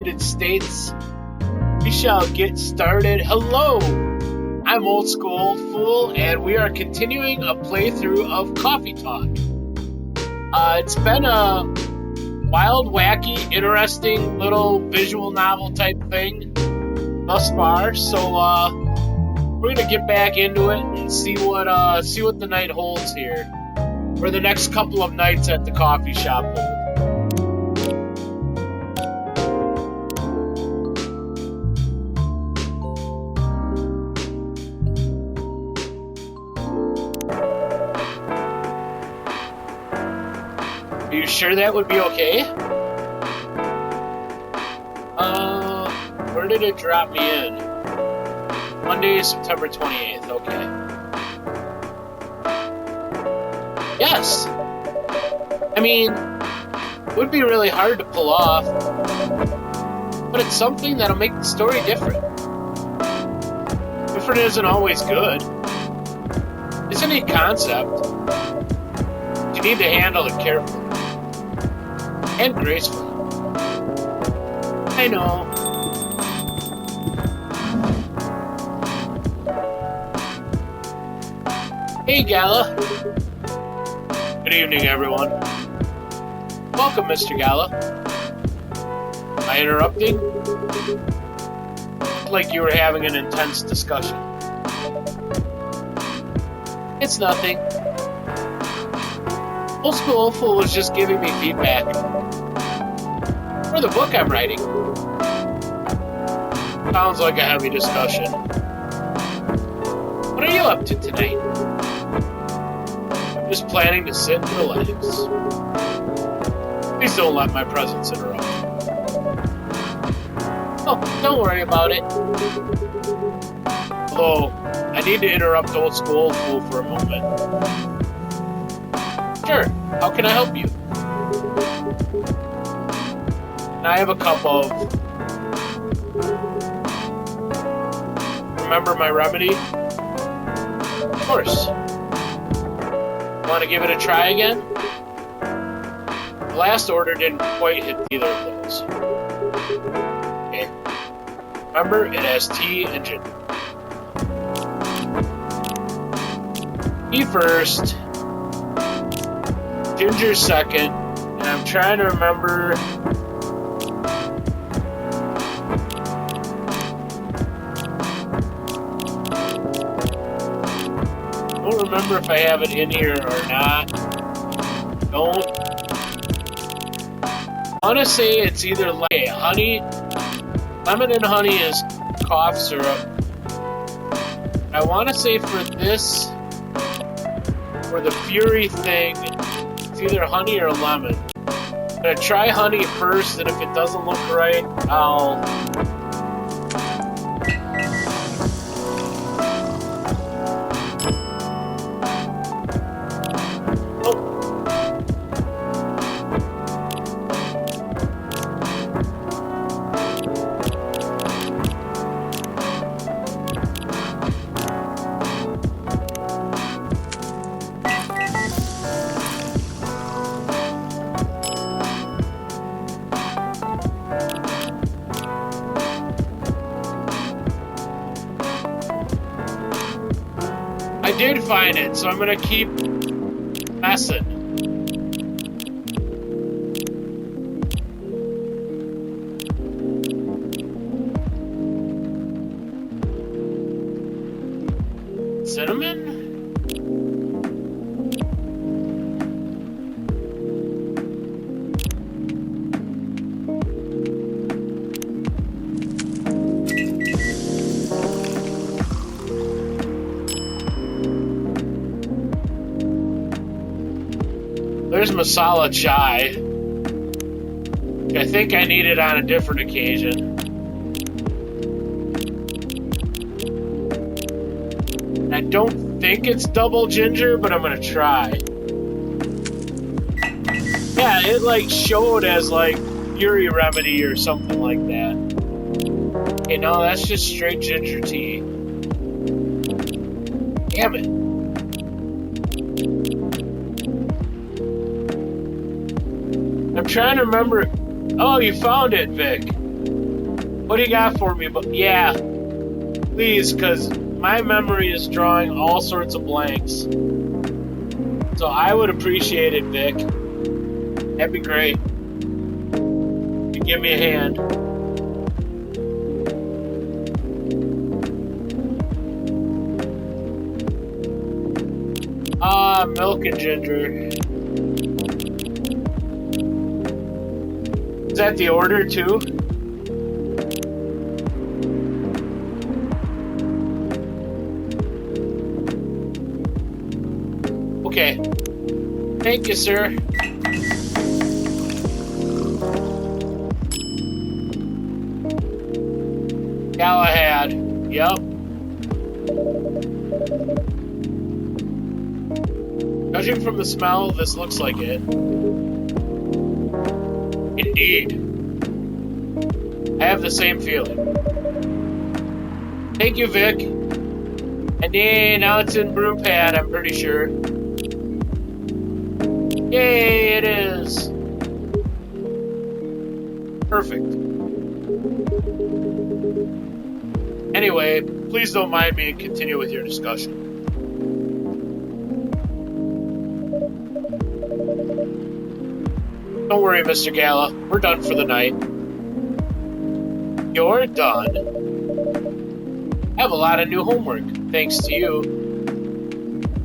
United States. We shall get started. Hello, I'm Old School Old Fool, and we are continuing a playthrough of Coffee Talk. It's been a wild, wacky, interesting little visual novel type thing thus far, so we're gonna get back into it and see what the night holds here, or the next couple of nights at the coffee shop hold. Are you sure that would be okay? Where did it drop me in? Monday, September 28th, okay. Yes! I mean, it would be really hard to pull off, but it's something that'll make the story different. Different isn't always good. It's a neat concept. You need to handle it carefully. And gracefully. I know. Hey, Gala. Good evening, everyone. Welcome, Mr. Gala. Am I interrupting? Looked like you were having an intense discussion. It's nothing. Old School Old Fool was just giving me feedback for the book I'm writing. Sounds like a heavy discussion. What are you up to tonight? I'm just planning to sit and relax. Please don't let my presence interrupt. Oh, don't worry about it. Although, I need to interrupt Old School Old Fool for a moment. Sure, how can I help you? Can I have a cup of... Remember my remedy? Of course. Want to give it a try again? The last order didn't quite hit either of those. Okay. Remember, it has tea and ginger. Tea first. Ginger second. And I'm trying to remember... I don't remember if I have it in here or not. Don't. I want to say it's either like honey, lemon and honey is cough syrup. I want to say for this, for the Fury thing, it's either honey or lemon. I'm going to try honey first, and if it doesn't look right, I'll... I did find it, so I'm gonna keep messing. Cinnamon? There's masala chai. I think I need it on a different occasion. I don't think it's double ginger, but I'm gonna try. Yeah, it like showed as like Fury remedy or something like that. Okay, no, that's just straight ginger tea. Damn it. I'm trying to remember. Oh, you found it, Vic. What do you got for me? But yeah, please, because my memory is drawing all sorts of blanks. So I would appreciate it, Vic. That'd be great. You give me a hand. Milk and ginger. Is that the order, too? Okay. Thank you, sir. Galahad. Yep. Judging from the smell, this looks like it. Indeed. I have the same feeling. Thank you, Vic. And now it's in brew pad, I'm pretty sure. Yay, it is. Perfect. Anyway, please don't mind me and continue with your discussion. Don't worry, Mr. Gala. We're done for the night. You're done? I have a lot of new homework, thanks to you.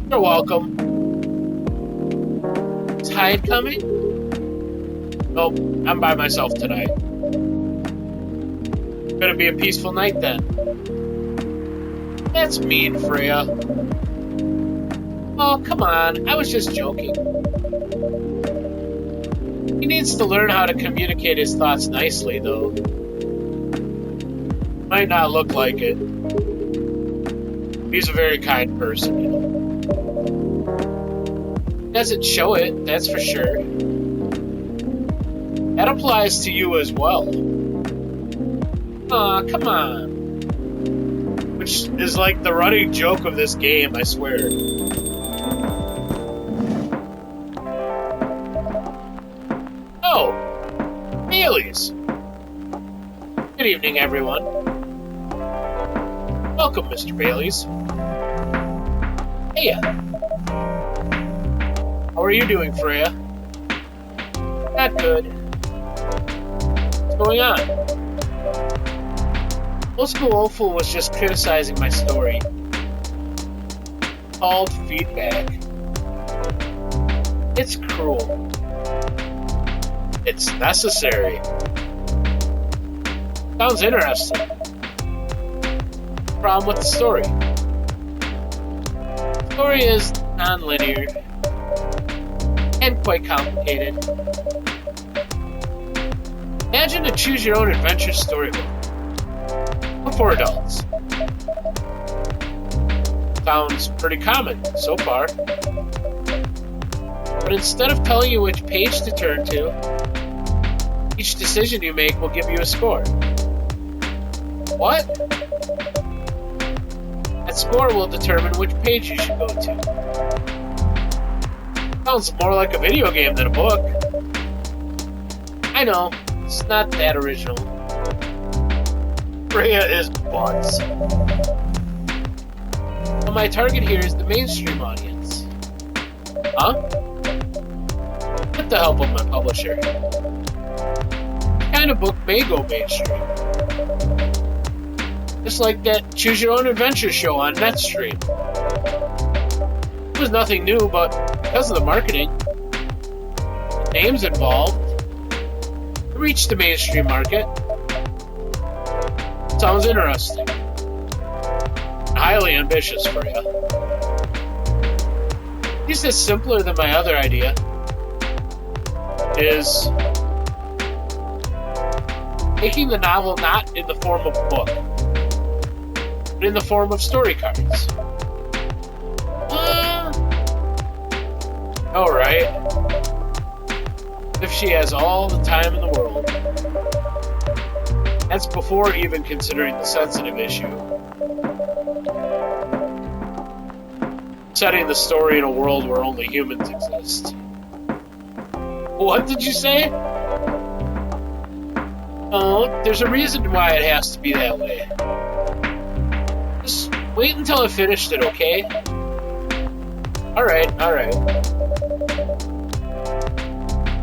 You're welcome. Is Hyde coming? Nope, I'm by myself tonight. Gonna be a peaceful night then. That's mean, Freya. Oh, come on. I was just joking. He needs to learn how to communicate his thoughts nicely, though. Might not look like it. He's a very kind person, you know. Doesn't show it, that's for sure. That applies to you as well. Aw, come on. Which is like the running joke of this game, I swear. Oh, Bailey's. Good evening, everyone. Welcome, Mr. Bailey's. Hey. How are you doing, Freya? Not good. What's going on? Old School Old Fool was just criticizing my story. Called feedback. It's cruel. It's necessary. Sounds interesting. Problem with the story? The story is non-linear and quite complicated. Imagine a choose-your-own-adventure storybook for adults. Sounds pretty common so far. But instead of telling you which page to turn to, each decision you make will give you a score. What? That score will determine which page you should go to. Sounds more like a video game than a book. I know, it's not that original. Freya is butts. But my target here is the mainstream audience. Huh? With the help of my publisher. This kind of book may go mainstream. Just like that Choose Your Own Adventure show on NetStream. It was nothing new, but because of the marketing, the names involved, it reached the mainstream market. Sounds interesting. Highly ambitious for you. At least it's simpler than my other idea. Is making the novel not in the form of a book, but in the form of story cards. Alright. If she has all the time in the world. That's before even considering the sensitive issue. Setting the story in a world where only humans exist. What did you say? Oh, there's a reason why it has to be that way. Just wait until I finished it, okay? Alright.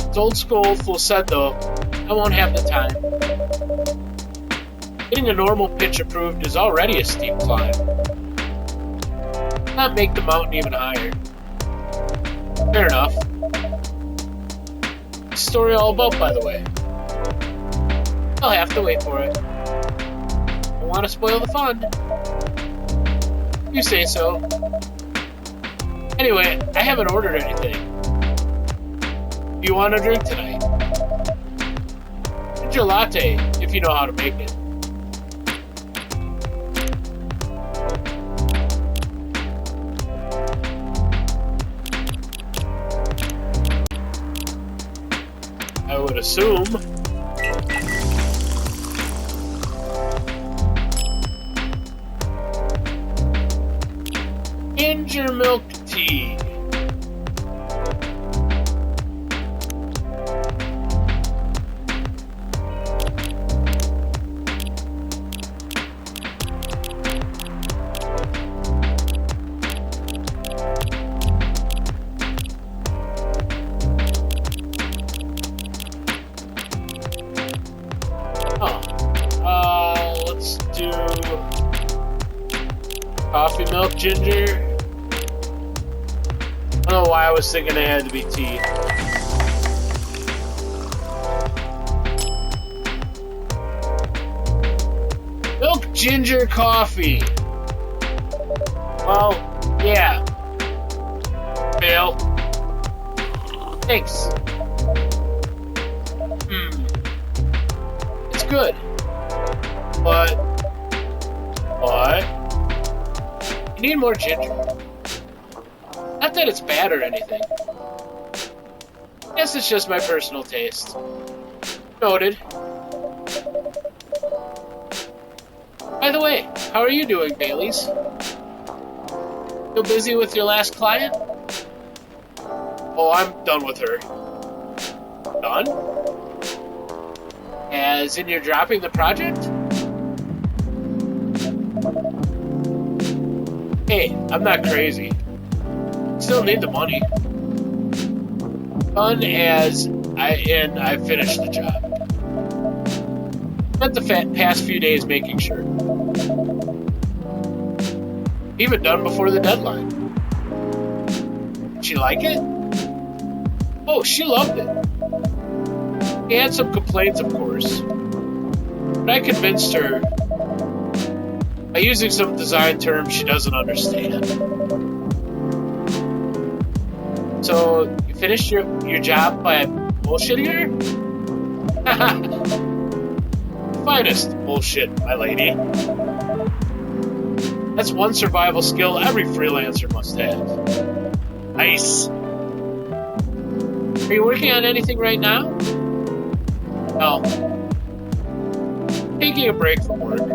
It's old school, full said though. I won't have the time. Getting a normal pitch approved is already a steep climb. Not make the mountain even higher. Fair enough. What's the story all about, by the way? I'll have to wait for it. Don't want to spoil the fun. You say so. Anyway, I haven't ordered anything. Do you want a drink tonight? Ginger latte, if you know how to make it. I would assume. Ginger milk tea. Let's do coffee, milk, ginger. I don't know why I was thinking it had to be tea. Milk, ginger, coffee. Well, yeah. Fail. Thanks. It's good. But you need more ginger. Not that it's bad or anything. Guess it's just my personal taste. Noted. By the way, how are you doing, Baileys? Still busy with your last client? Oh, I'm done with her. Done? As in you're dropping the project? Hey, I'm not crazy. Still need the money. Done as I finished the job. Spent the past few days making sure. Even done before the deadline. Did she like it? Oh, she loved it. She had some complaints, of course. But I convinced her by using some design terms she doesn't understand. So, you finished your job by bullshitting her? Finest bullshit, my lady. That's one survival skill every freelancer must have. Nice. Are you working on anything right now? No. Taking a break from work.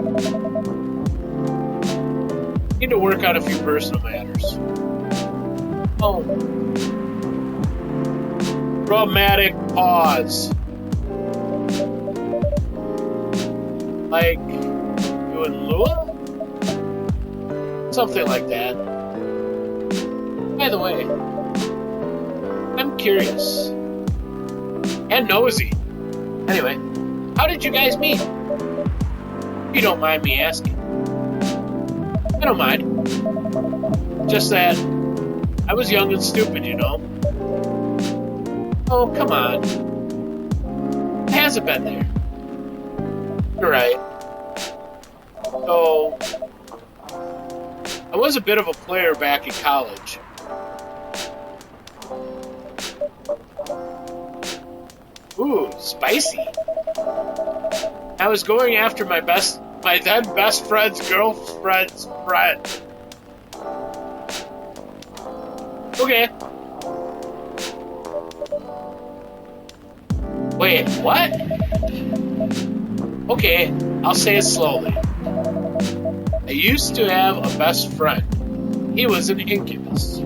Need to work on a few personal matters. Oh. Dramatic pause. Like you and Lua? Something like that. By the way, I'm curious. And nosy. Anyway, how did you guys meet? If you don't mind me asking. I don't mind. Just that I was young and stupid, you know. Oh, come on. It hasn't been there. You're right. So, I was a bit of a player back in college. Ooh, spicy. I was going after my then best friend's girlfriend's friend. Okay. Wait, what? Okay, I'll say it slowly. I used to have a best friend. He was an incubus.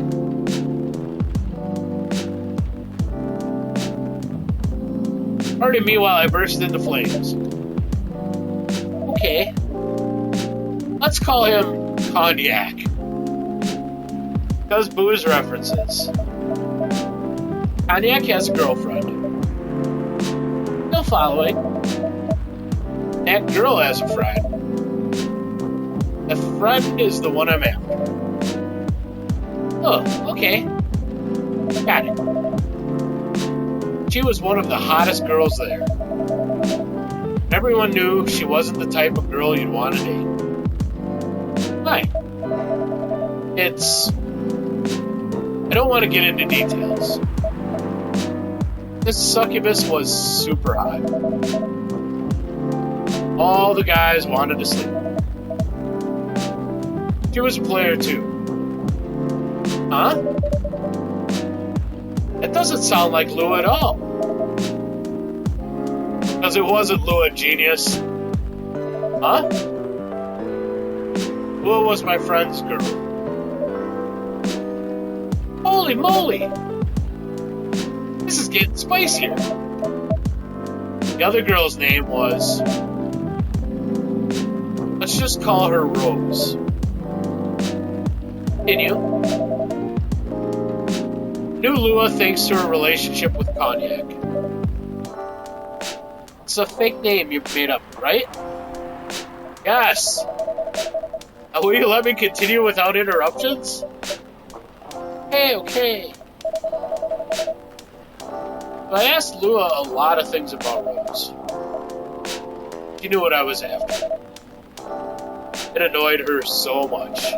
Pardon me while I burst into flames. Let's call him Cognac. Does booze references. Cognac has a girlfriend. Still following. That girl has a friend. The friend is the one I'm after. Oh, okay. Got it. She was one of the hottest girls there. Everyone knew she wasn't the type of girl you'd want to date. Why? I don't want to get into details. This succubus was super hot. All the guys wanted to sleep. She was a player too. Huh? That doesn't sound like Lou at all. Because it wasn't Lou a genius. Huh? Lou was my friend's girl. Holy moly! This is getting spicier. The other girl's name was... Let's just call her Rose. Continue. Knew Lua thanks to her relationship with Cognac. It's a fake name you made up, right? Yes. Will you let me continue without interruptions? Okay. So I asked Lua a lot of things about Rose. She knew what I was after. It annoyed her so much.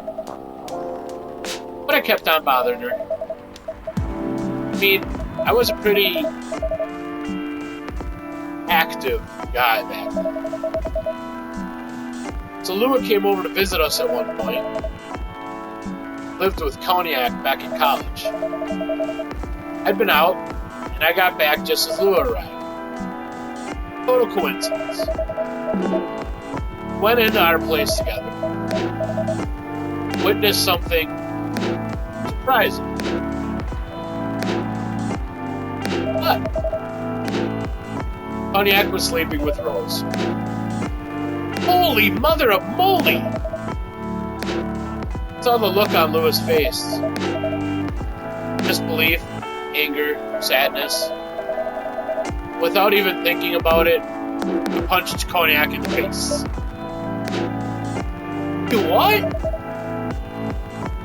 But I kept on bothering her. I mean, I was a pretty active guy back then. So Lua came over to visit us at one point. Lived with Cognac back in college. I'd been out, and I got back just as Lua arrived. Total coincidence. Went into our place together. Witnessed something surprising. What? Cognac was sleeping with Rose. Holy mother of moly! Saw the look on Lua's face. Disbelief, anger, sadness. Without even thinking about it, I punched Cognac in the face. You what?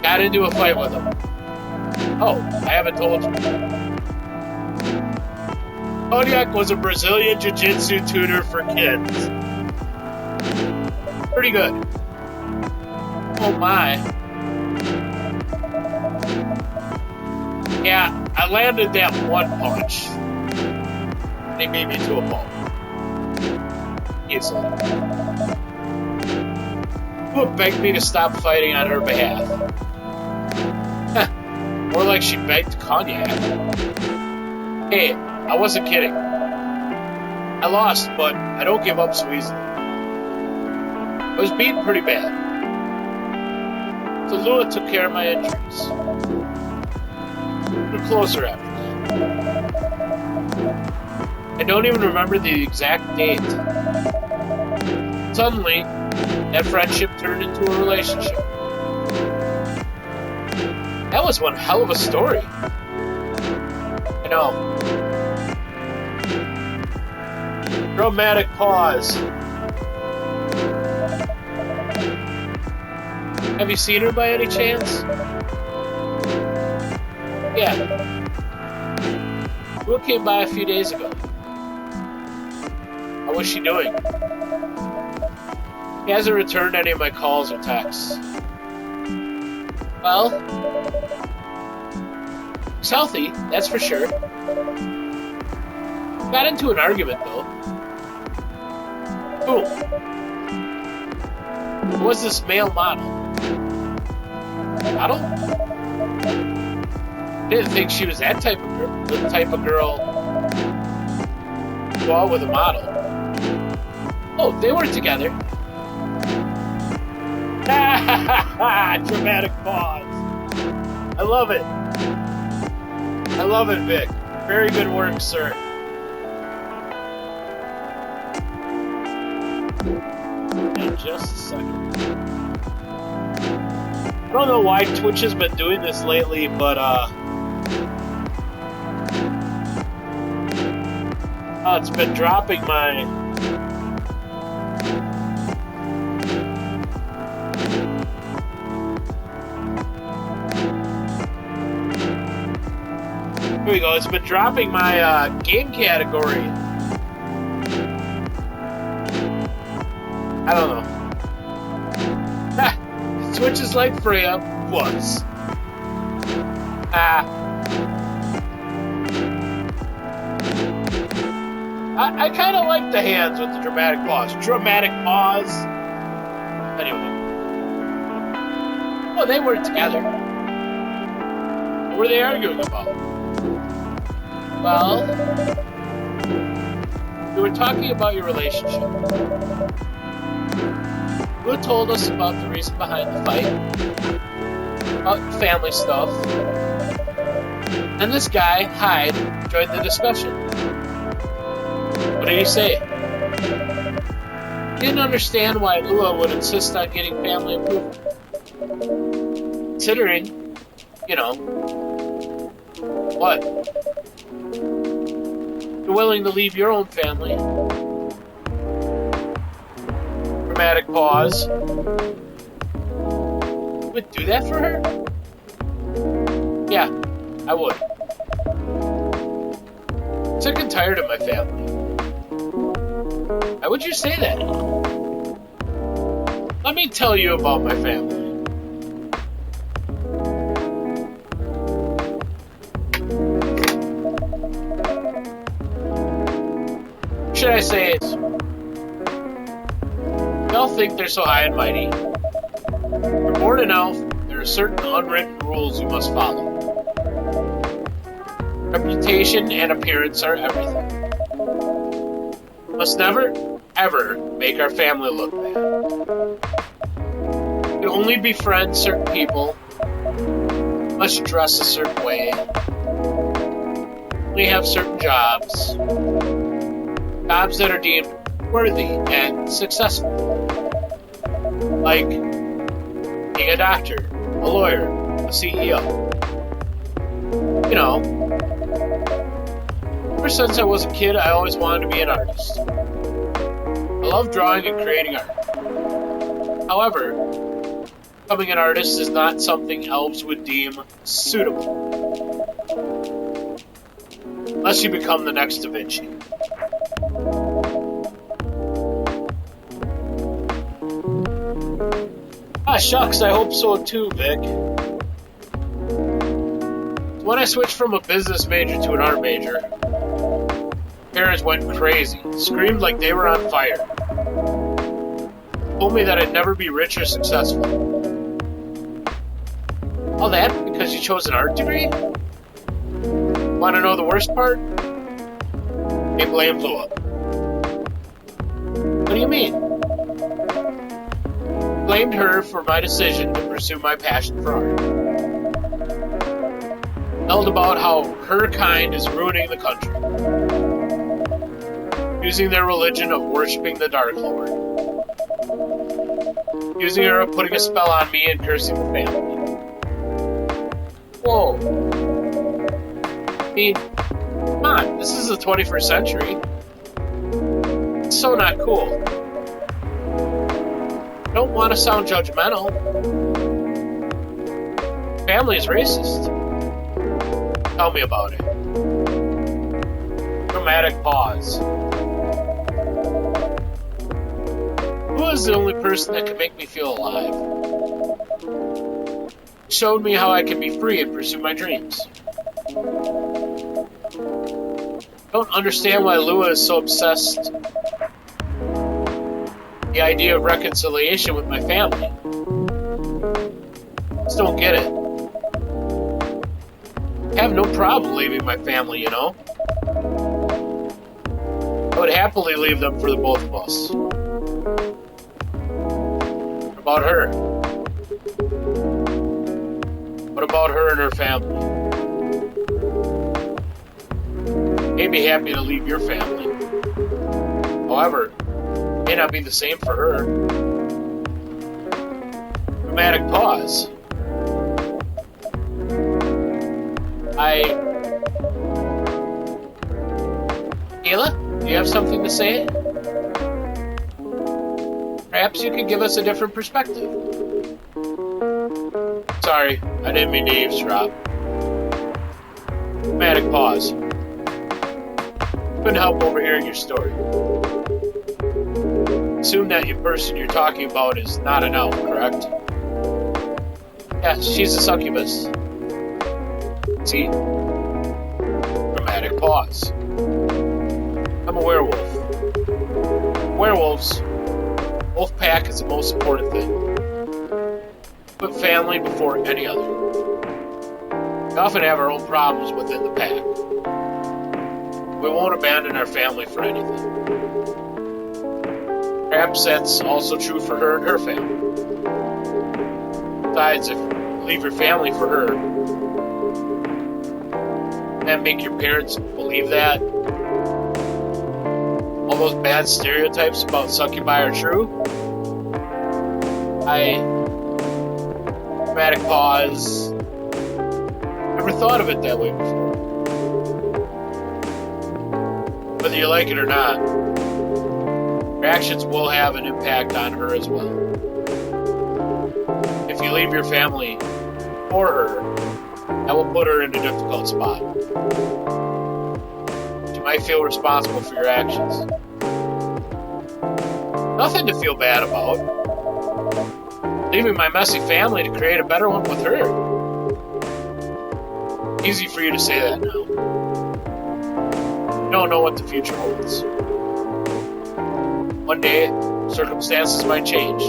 Got into a fight with him. Oh, I haven't told you. Cognac was a Brazilian Jiu-Jitsu tutor for kids. Pretty good. Oh my. Yeah, I landed that one punch. They beat me to a pulp. Easily. Lua begged me to stop fighting on her behalf. More like she begged Cognac. Hey, I wasn't kidding. I lost, but I don't give up so easily. I was beaten pretty bad. So Lua took care of my injuries. We were closer after that. I don't even remember the exact date. Suddenly, that friendship turned into a relationship. That was one hell of a story. I know. Dramatic pause. Have you seen her by any chance? Yeah. Lua came by a few days ago. How was she doing? He hasn't returned any of my calls or texts. Well, he's healthy, that's for sure. Got into an argument, though. Who? Who was this male model? Model? Didn't think she was that type of girl. The type of girl to go out with a model. Oh, they were together. Dramatic pause. I love it. I love it, Vic. Very good work, sir. in just a second. I don't know why Twitch has been doing this lately, but it's been dropping my here we go. It's been dropping my game category. I don't know. Twitch is like Freya was. I kind of like the hands with the dramatic pause. Dramatic pause. Anyway. Oh, they were together. What were they arguing about? Well, we were talking about your relationship. You told us about the reason behind the fight, about family stuff, and this guy, Hyde, joined the discussion. What did he say? He didn't understand why Lua would insist on getting family approval. Considering, what? You're willing to leave your own family. Dramatic pause. You would do that for her? Yeah, I would. I'm sick and tired of my family. Why would you say that? Let me tell you about my family. Should I say it? They all think they're so high and mighty. You're born an elf, there are certain unwritten rules you must follow. Reputation and appearance are everything. You must never, ever make our family look bad. You only befriend certain people. You must dress a certain way. We have certain jobs. Jobs that are deemed worthy and successful. Like being a doctor, a lawyer, a CEO. Ever since I was a kid, I always wanted to be an artist. I love drawing and creating art. However, becoming an artist is not something elves would deem suitable. Unless you become the next Da Vinci. Shucks, I hope so too, Vic. When I switched from a business major to an art major, parents went crazy, screamed like they were on fire. Told me that I'd never be rich or successful. All that because you chose an art degree? Want to know the worst part? They blamed Lua. What do you mean? Blamed her for my decision to pursue my passion for art. Yelled about how her kind is ruining the country. Using their religion of worshipping the Dark Lord. Using her of putting a spell on me and cursing the family. Whoa. I mean, come on, this is the 21st century. It's so not cool. I don't want to sound judgmental. Family is racist. Tell me about it. Dramatic pause. Who is the only person that can make me feel alive? Showed me how I can be free and pursue my dreams. Don't understand why Lua is so obsessed the idea of reconciliation with my family. Just don't get it. I have no problem leaving my family, I would happily leave them for the both of us. What about her? What about her and her family? You'd be happy to leave your family. However, May not be the same for her. Dramatic pause. Kayla, do you have something to say? Perhaps you could give us a different perspective. Sorry, I didn't mean to eavesdrop. Dramatic pause. Couldn't help overhearing your story. Assume that your person you're talking about is not an elf, correct? Yeah, she's a succubus. See? Dramatic pause. I'm a werewolf. Werewolves, wolf pack is the most important thing. Put family before any other. We often have our own problems within the pack. We won't abandon our family for anything. Perhaps that's also true for her and her family. Besides, if you leave your family for her, and make your parents believe that all those bad stereotypes about succubi are true, dramatic pause, never thought of it that way before. Whether you like it or not, your actions will have an impact on her as well. If you leave your family for her, that will put her in a difficult spot. You might feel responsible for your actions. Nothing to feel bad about. Leaving my messy family to create a better one with her. Easy for you to say that now. You don't know what the future holds. One day, circumstances might change.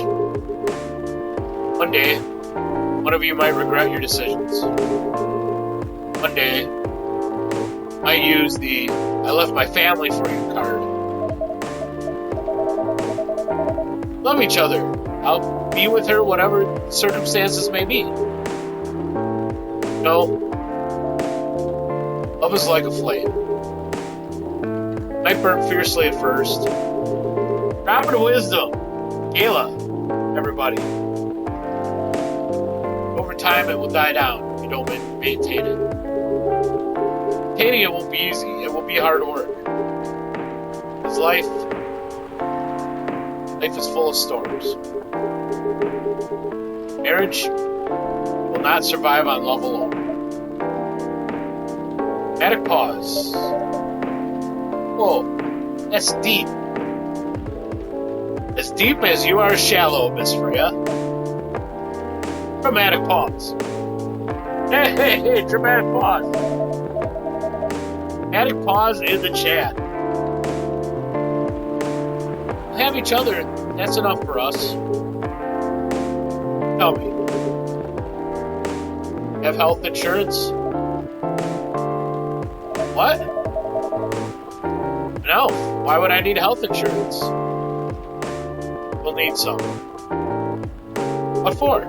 One day, one of you might regret your decisions. One day, might use the "I left my family for you" card. Love each other. I'll be with her whatever circumstances may be. No. Love is like a flame. Might burn fiercely at first. Drop of wisdom. Kayla. Everybody. Over time it will die down if you don't maintain it. Maintaining it won't be easy. It will be hard work. Because life is full of storms. Marriage will not survive on love alone. Dramatic pause. Whoa, that's deep. As deep as you are shallow, Miss Freya. Dramatic pause. Hey, dramatic pause. Dramatic pause in the chat. We'll have each other. That's enough for us. Tell me. Have health insurance? What? No. Why would I need health insurance? We'll need some. What for?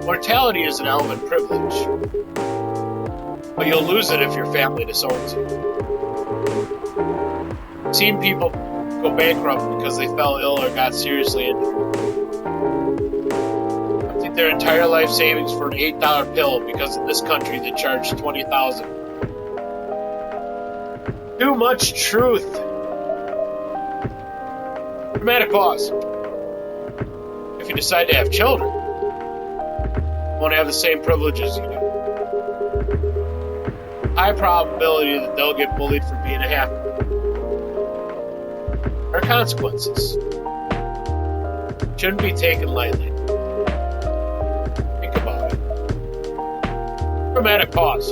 Mortality is an element privilege. But you'll lose it if your family disowns you. I've seen people go bankrupt because they fell ill or got seriously injured. I think their entire life savings for an $8 pill because in this country they charge $20,000. Too much truth. Dramatic pause. If you decide to have children, you won't have the same privileges you do. High probability that they'll get bullied for being a half. There are consequences. Shouldn't be taken lightly. Think about it. Dramatic pause.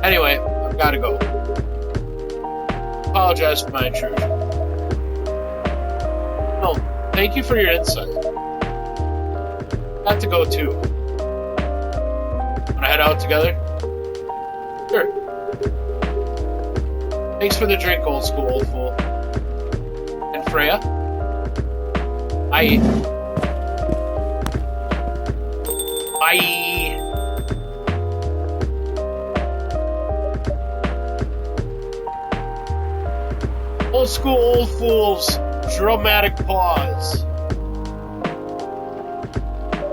Anyway, I've got to go. Apologize for my intrusion. No, thank you for your insight. Got to go too. Wanna head out together? Sure. Thanks for the drink, old school, old fool. And Freya? Bye. Bye. Old school old fools. Dramatic pause.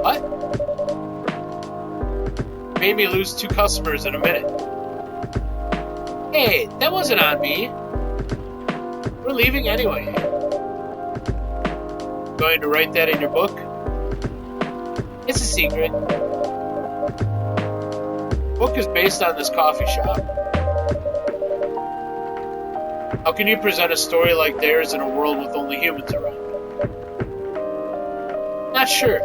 What? Made me lose 2 customers in a minute. Hey, that wasn't on me. We're leaving anyway. Going to write that in your book? It's a secret. The book is based on this coffee shop. How can you present a story like theirs in a world with only humans around? Not sure.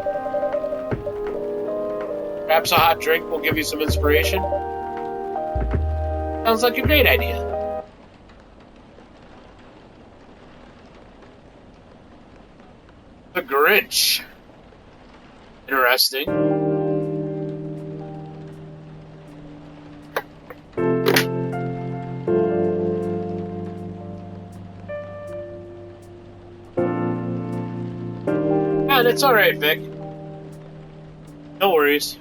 Perhaps a hot drink will give you some inspiration? Sounds like a great idea. The Grinch. Interesting. And it's alright, Vic. No worries.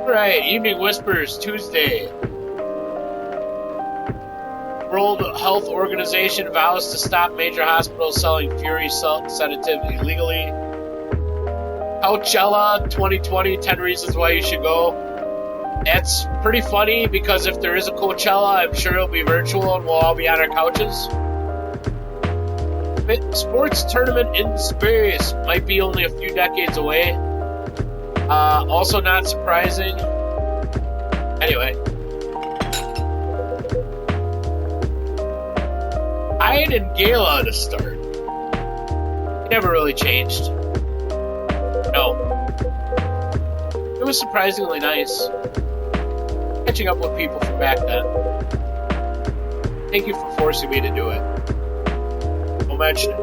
Alright, Evening Whispers, Tuesday. World Health Organization vows to stop major hospitals selling Fury sedative illegally. Coachella 2020, 10 reasons why you should go. That's pretty funny because if there is a Coachella, I'm sure it'll be virtual and we'll all be on our couches. Sports tournament in space might be only a few decades away. Also not surprising. Anyway. Hyde and Gala to start. It never really changed. No. It was surprisingly nice. Catching up with people from back then. Thank you for forcing me to do it. Don't mention it.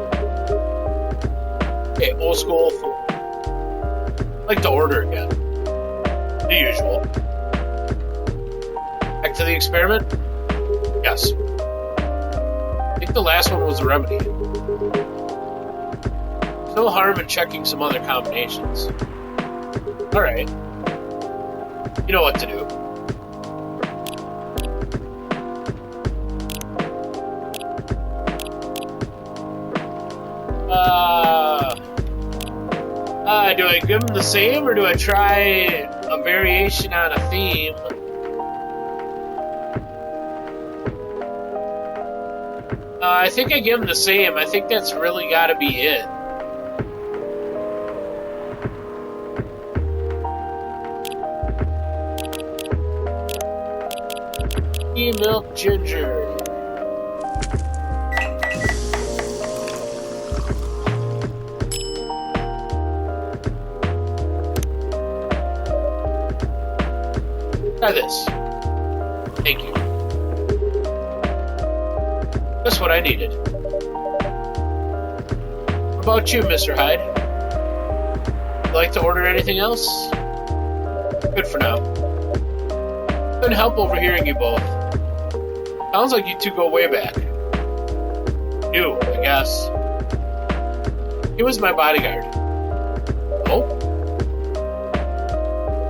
Okay, old school food. I'd like to order again. The usual. Back to the experiment? Yes. I think the last one was a remedy. No harm in checking some other combinations. Alright. You know what to do. Do I give them the same, or do I try a variation on a theme? I think I give them the same. I think that's really gotta be it. Tea, milk, ginger. Try this. Thank you. That's what I needed. What about you, Mr. Hyde? Would you like to order anything else? Good for now. Couldn't help overhearing you both. Sounds like you two go way back. You, I guess. He was my bodyguard. Oh?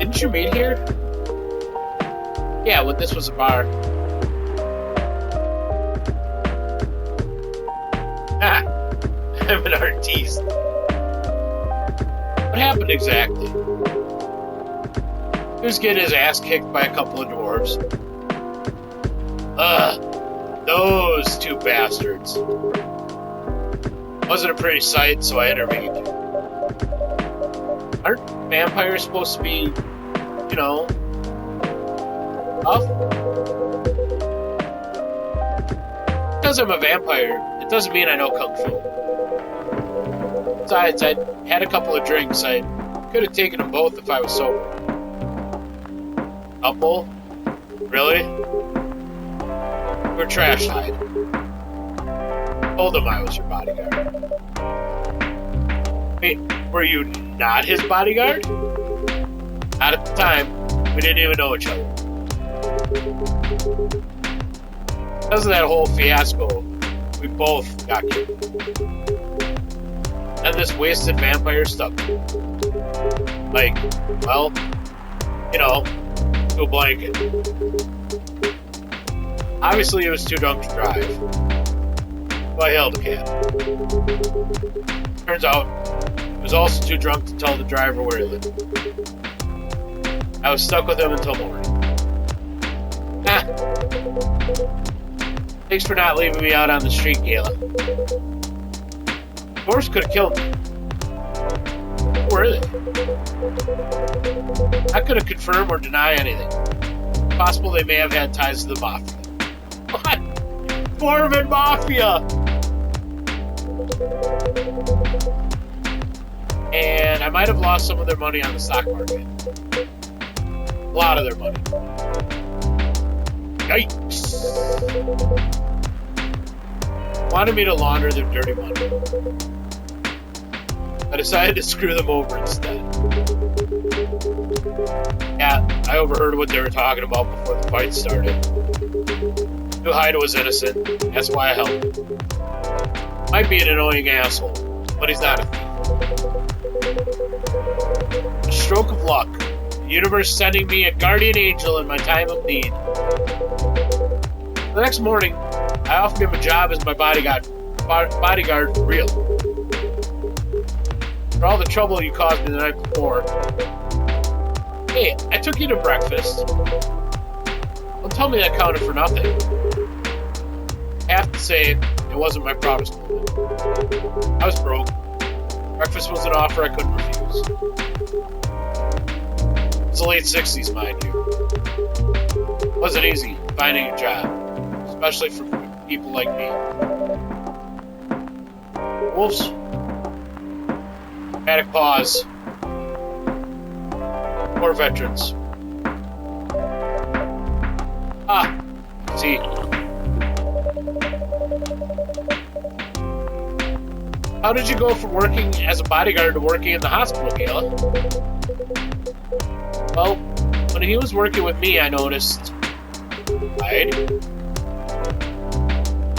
Didn't you meet here? Yeah, when this was a bar. Ah, I'm an artiste. What happened exactly? He was getting his ass kicked by a couple of dwarves. Those 2 bastards. Wasn't a pretty sight, so I intervened. Aren't vampires supposed to be, you know, tough? Because I'm a vampire, it doesn't mean I know Kung Fu. Besides, I had a couple of drinks. I could have taken them both if I was sober. Couple? Really? We're trash, Hyde. Told him I was your bodyguard. Wait, were you not his bodyguard? Not at the time. We didn't even know each other. Because of that whole fiasco, we both got killed. And this wasted vampire stuck. Like, well, you know, to a blanket. Obviously, he was too drunk to drive. So I hailed a cab. Turns out, he was also too drunk to tell the driver where he lived. I was stuck with him until morning. Thanks for not leaving me out on the street, Gayla. Horse could have killed me. Where are they? I couldn't confirm or deny anything. Possible they may have had ties to the Mafia. What? Mormon Mafia! And I might have lost some of their money on the stock market. A lot of their money. Yikes! Wanted me to launder their dirty money. I decided to screw them over instead. Yeah, I overheard what they were talking about before the fight started. Knew Haida was innocent, that's why I helped him. Might be an annoying asshole, but he's not a thief. A stroke of luck. The universe sending me a guardian angel in my time of need. The next morning, I offered him a job as my bodyguard for real. For all the trouble you caused me the night before. Hey, I took you to breakfast. Don't tell me that counted for nothing. I have to say, it wasn't my proudest moment. I was broke. Breakfast was an offer I couldn't refuse. It was the late 60s, mind you. It wasn't easy finding a job, especially for people like me. Wolves. Dramatic pause. More veterans. See. How did you go from working as a bodyguard to working in the hospital, Gayla? Well, when he was working with me, I noticed. Right?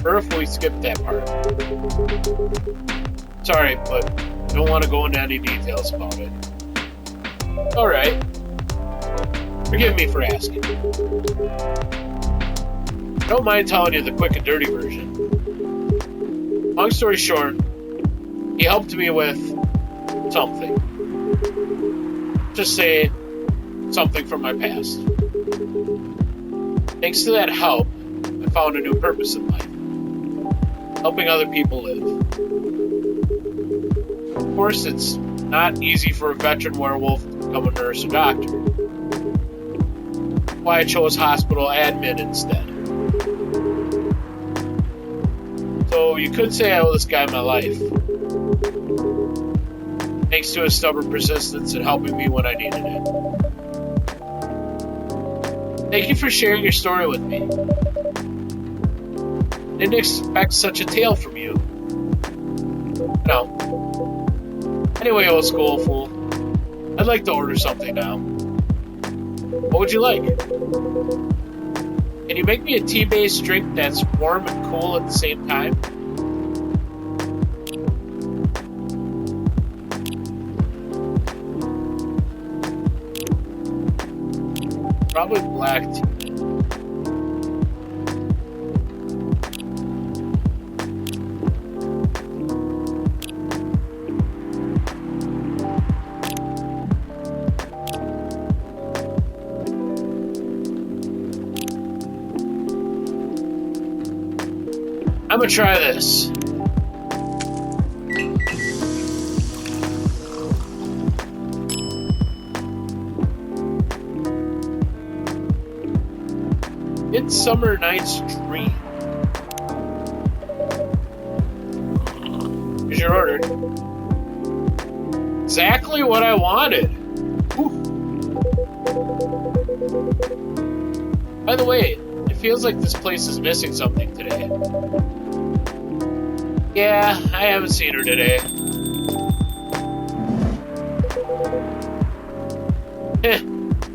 Or if we skipped that part. Sorry, but I don't want to go into any details about it. Alright. Forgive me for asking. I don't mind telling you the quick and dirty version. Long story short, he helped me with something. Just say something from my past. Thanks to that help, I found a new purpose in life. Helping other people live. Of course, it's not easy for a veteran werewolf to become a nurse or doctor. That's why I chose hospital admin instead. So you could say I owe this guy my life. Thanks to his stubborn persistence in helping me when I needed it. Thank you for sharing your story with me. Didn't expect such a tale from you. No. Anyway, old school fool, I'd like to order something now. What would you like? Can you make me a tea-based drink that's warm and cool at the same time? Probably black tea. I'm gonna try this. Midsummer Night's Dream. Here's your order. Exactly what I wanted. Whew. By the way, it feels like this place is missing something today. Yeah, I haven't seen her today.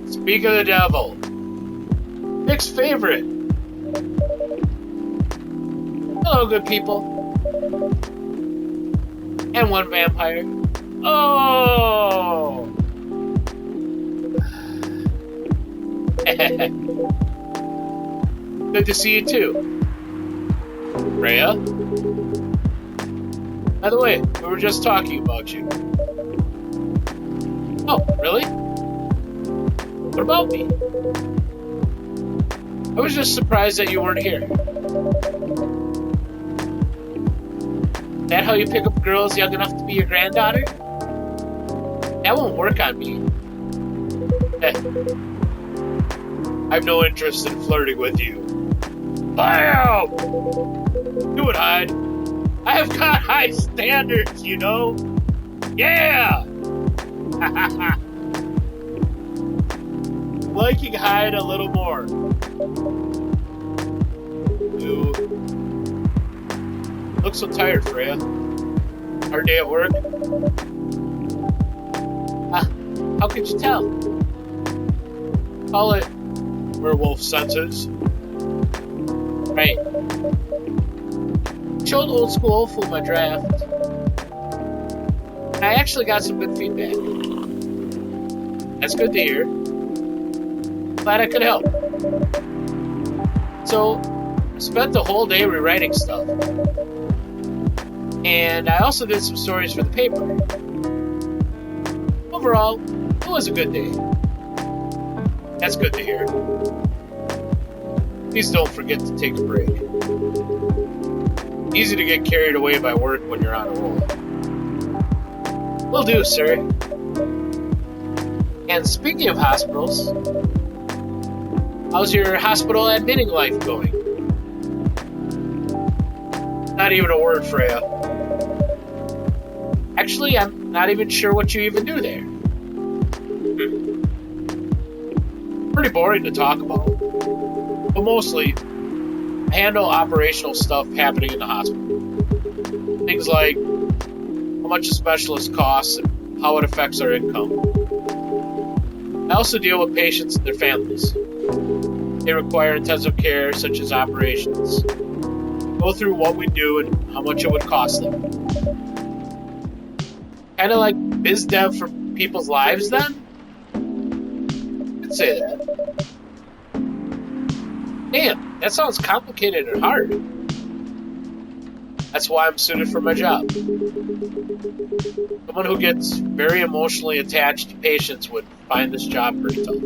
Speak of the devil. Nick's favorite. Hello, good people. And one vampire. Oh! Good to see you too. Freya? By the way, we were just talking about you. Oh, really? What about me? I was just surprised that you weren't here. Is that how you pick up girls young enough to be your granddaughter? That won't work on me. I have no interest in flirting with you. Bam! Do it, Hyde. I have got high standards, you know? Yeah! Liking Hyde a little more. You look so tired, Freya. Hard day at work? How could you tell? Call it werewolf senses. Right. Showed Old School Fool my draft. I actually got some good feedback. That's good to hear. Glad I could help. So, I spent the whole day rewriting stuff. And I also did some stories for the paper. Overall, it was a good day. That's good to hear. Please don't forget to take a break. Easy to get carried away by work when you're on a roll. Will do, sir. And speaking of hospitals, how's your hospital admitting life going? Not even a word, Freya. Actually, I'm not even sure what you even do there. Pretty boring to talk about. But mostly, I handle operational stuff happening in the hospital. Things like how much a specialist costs and how it affects our income. I also deal with patients and their families. They require intensive care, such as operations. Go through what we do and how much it would cost them. Kind of like biz dev for people's lives, then? You could say that. Damn, that sounds complicated and hard. That's why I'm suited for my job. Someone who gets very emotionally attached to patients would find this job pretty tough.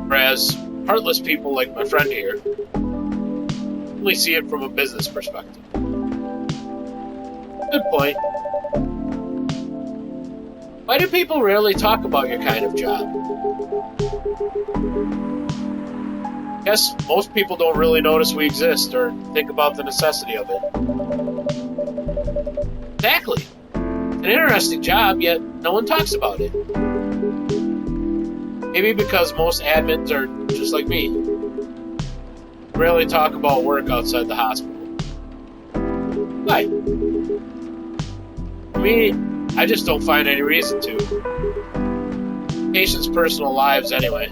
Whereas heartless people like my friend here only see it from a business perspective. Good point. Why do people rarely talk about your kind of job? Guess most people don't really notice we exist or think about the necessity of it. Exactly. An interesting job, yet no one talks about it. Maybe because most admins are just like me. Rarely talk about work outside the hospital. Why? For me, I just don't find any reason to. Patients' personal lives, anyway.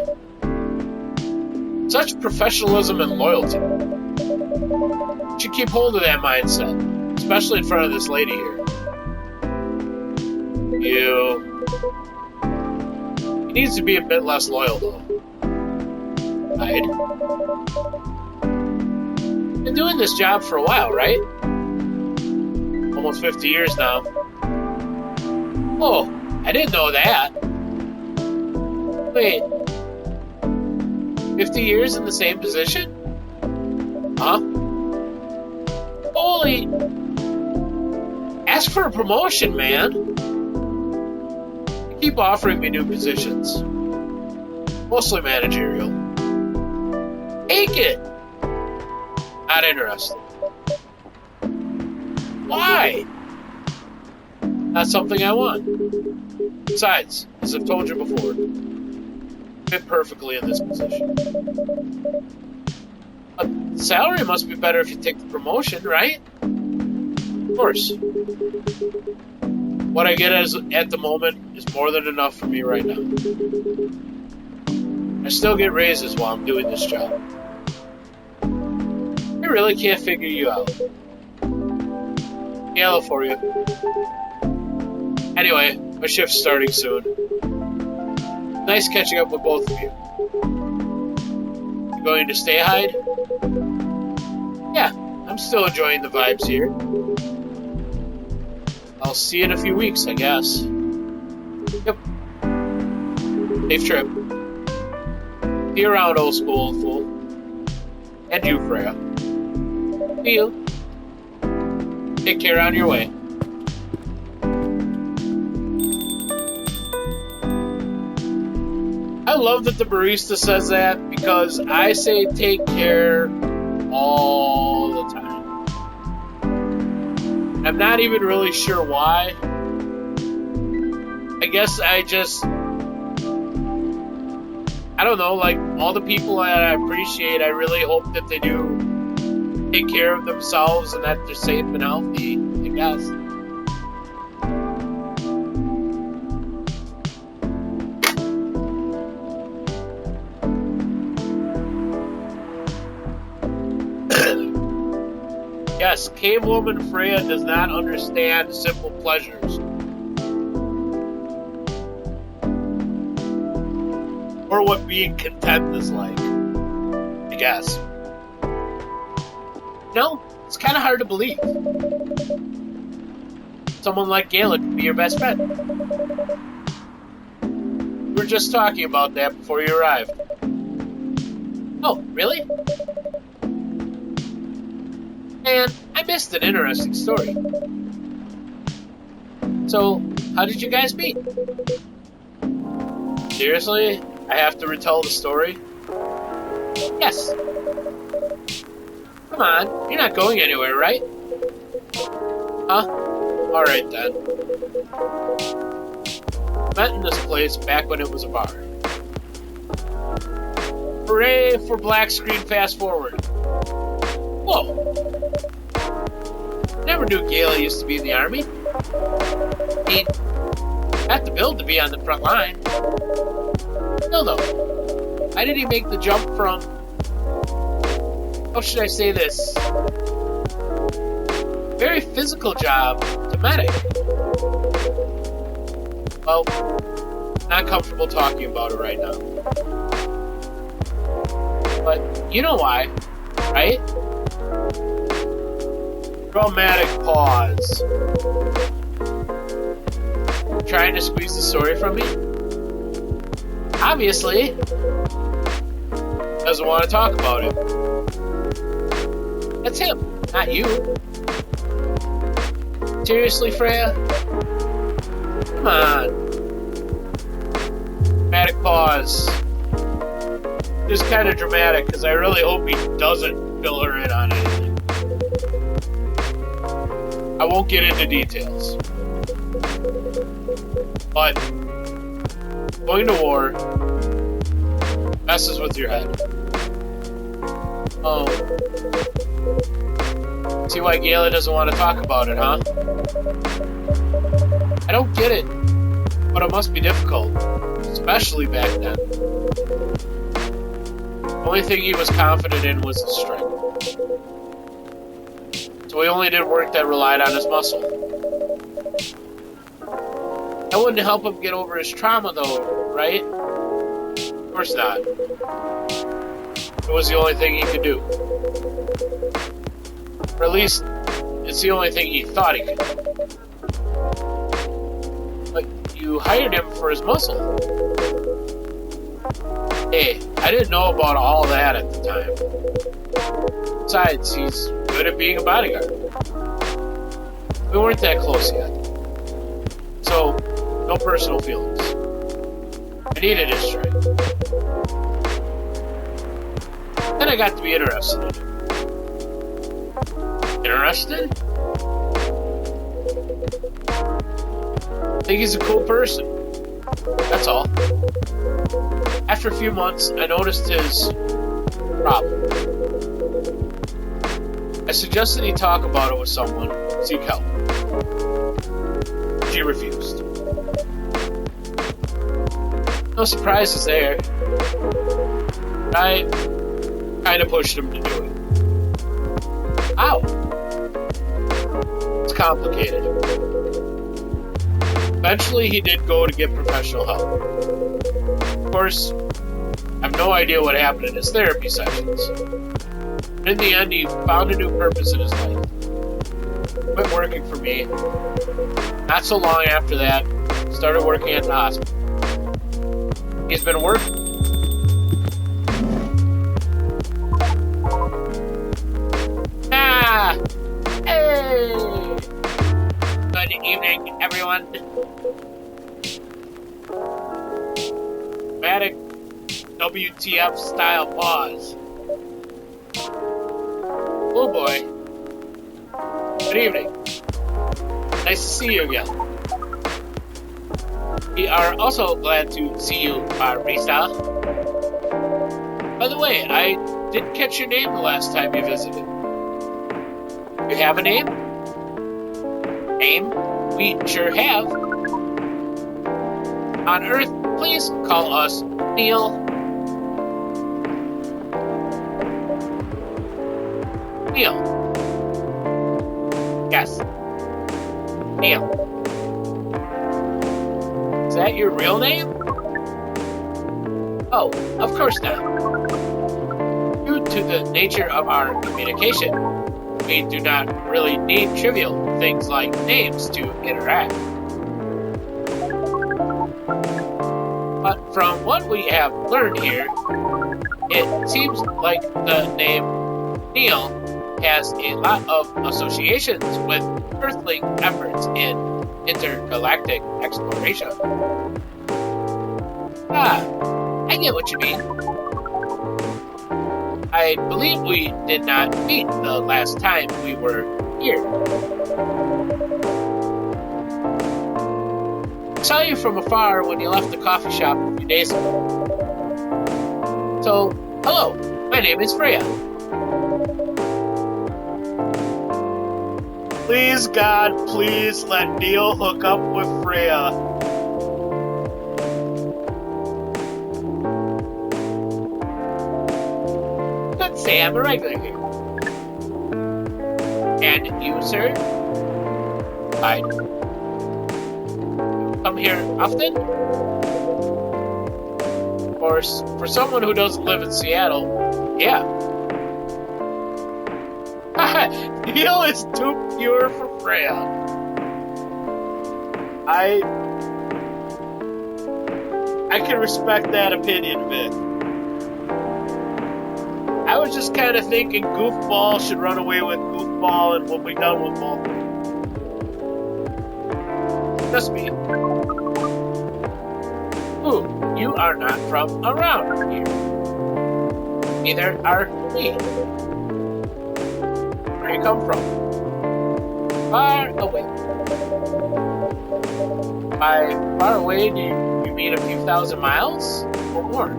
Such professionalism and loyalty. You should keep hold of that mindset, especially in front of this lady here. He needs to be a bit less loyal, though. I'd been doing this job for a while, right? Almost 50 years now. Oh, I didn't know that. Wait. 50 years in the same position? Huh? Holy... Ask for a promotion, man. They keep offering me new positions. Mostly managerial. Take it! Not interested. Why? Not something I want. Besides, as I've told you before, fit perfectly in this position. But salary must be better if you take the promotion, right? Of course. What I get at the moment is more than enough for me right now. I still get raises while I'm doing this job. I really can't figure you out. Yellow for you. Anyway, my shift's starting soon. Nice catching up with both of you. You going to stay hide? Yeah, I'm still enjoying the vibes here. I'll see you in a few weeks, I guess. Yep. Safe trip. See you around, old school fool. And you, Freya. See you. Take care on your way. I love that the barista says that because I say take care all the time. I'm not even really sure why. I guess I don't know, like all the people that I appreciate, I really hope that they do take care of themselves and that they're safe and healthy, I guess. Yes, cave woman Freya does not understand simple pleasures. Or what being content is like, I guess. No, it's kind of hard to believe. Someone like Gayla could be your best friend. We were just talking about that before you arrived. Oh, really? Man, I missed an interesting story. So, how did you guys meet? Seriously? I have to retell the story? Yes. Come on, you're not going anywhere, right? Huh? Alright then. Met in this place back when it was a bar. Hooray for black screen fast forward. Whoa. Never knew Gayla used to be in the army. I mean, got the build to be on the front line. Still though, why did he make the jump from, how should I say this, very physical job to medic? Well, not comfortable talking about it right now. But you know why, right? Dramatic pause. Trying to squeeze the story from me? Obviously, doesn't want to talk about it. That's him, not you. Seriously, Freya? Come on. Dramatic pause. Just kind of dramatic, because I really hope he doesn't fill her in on anything. I won't get into details. But going to war messes with your head. Oh. See why Gayla doesn't want to talk about it, huh? I don't get it, but it must be difficult, especially back then. The only thing he was confident in was his strength. So he only did work that relied on his muscle. That wouldn't help him get over his trauma, though, right? Of course not. It was the only thing he could do. Or at least, it's the only thing he thought he could do. But you hired him for his muscle. Hey, I didn't know about all that at the time. Besides, he's good at being a bodyguard. We weren't that close yet. So, no personal feelings. I needed his strength. Then I got to be interested in him. Interested? I think he's a cool person. That's all. After a few months, I noticed his problem. I suggested he talk about it with someone, seek help. She refused. No surprises there. I kind of pushed him to do it. Ow! It's complicated. Eventually, he did go to get professional help. Of course, I have no idea what happened in his therapy sessions. But in the end, he found a new purpose in his life. Quit working for me. Not so long after that, started working at the hospital. He's been working. Hey! Good evening, everyone. Dramatic WTF style pause. Oh boy. Good evening. Nice to see you again. We are also glad to see you, Risa. By the way, I didn't catch your name the last time you visited. You have a name? Name? We sure have. On Earth, please call us Neil. Neil. Yes. Neil. Is that your real name? Oh, of course not. Due to the nature of our communication, we do not really need trivial things like names to interact. But from what we have learned here, it seems like the name Neil has a lot of associations with Earthling efforts in intergalactic exploration. Ah, I get what you mean. I believe we did not meet the last time we were here. I saw you from afar when you left the coffee shop a few days ago. So, hello, my name is Freya. Please, God, please let Neil hook up with Freya. Let's say I'm a regular here. And you, sir? I come here often? Of course, for someone who doesn't live in Seattle, yeah. Neil is too pure for Freya. I can respect that opinion a bit. I was just kind of thinking Goofball should run away with Goofball and we'll be done with both. Just me. Ooh, you are not from around here. Neither are we. Where you come from? Far away. By far away, do you mean a few thousand miles? Or more?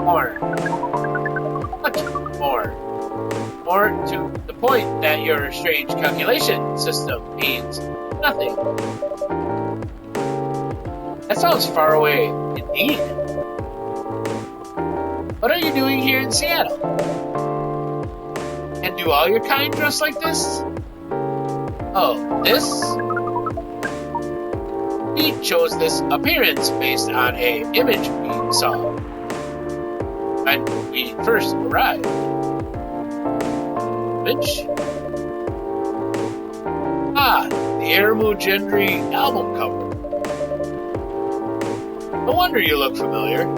More. Much more. More to the point that your strange calculation system means nothing. That sounds far away, indeed. What are you doing here in Seattle? And do all your kind dress like this? Oh, this? We chose this appearance based on an image we saw when we first arrived. Image? Ah, the Eramu Gendry album cover. No wonder you look familiar.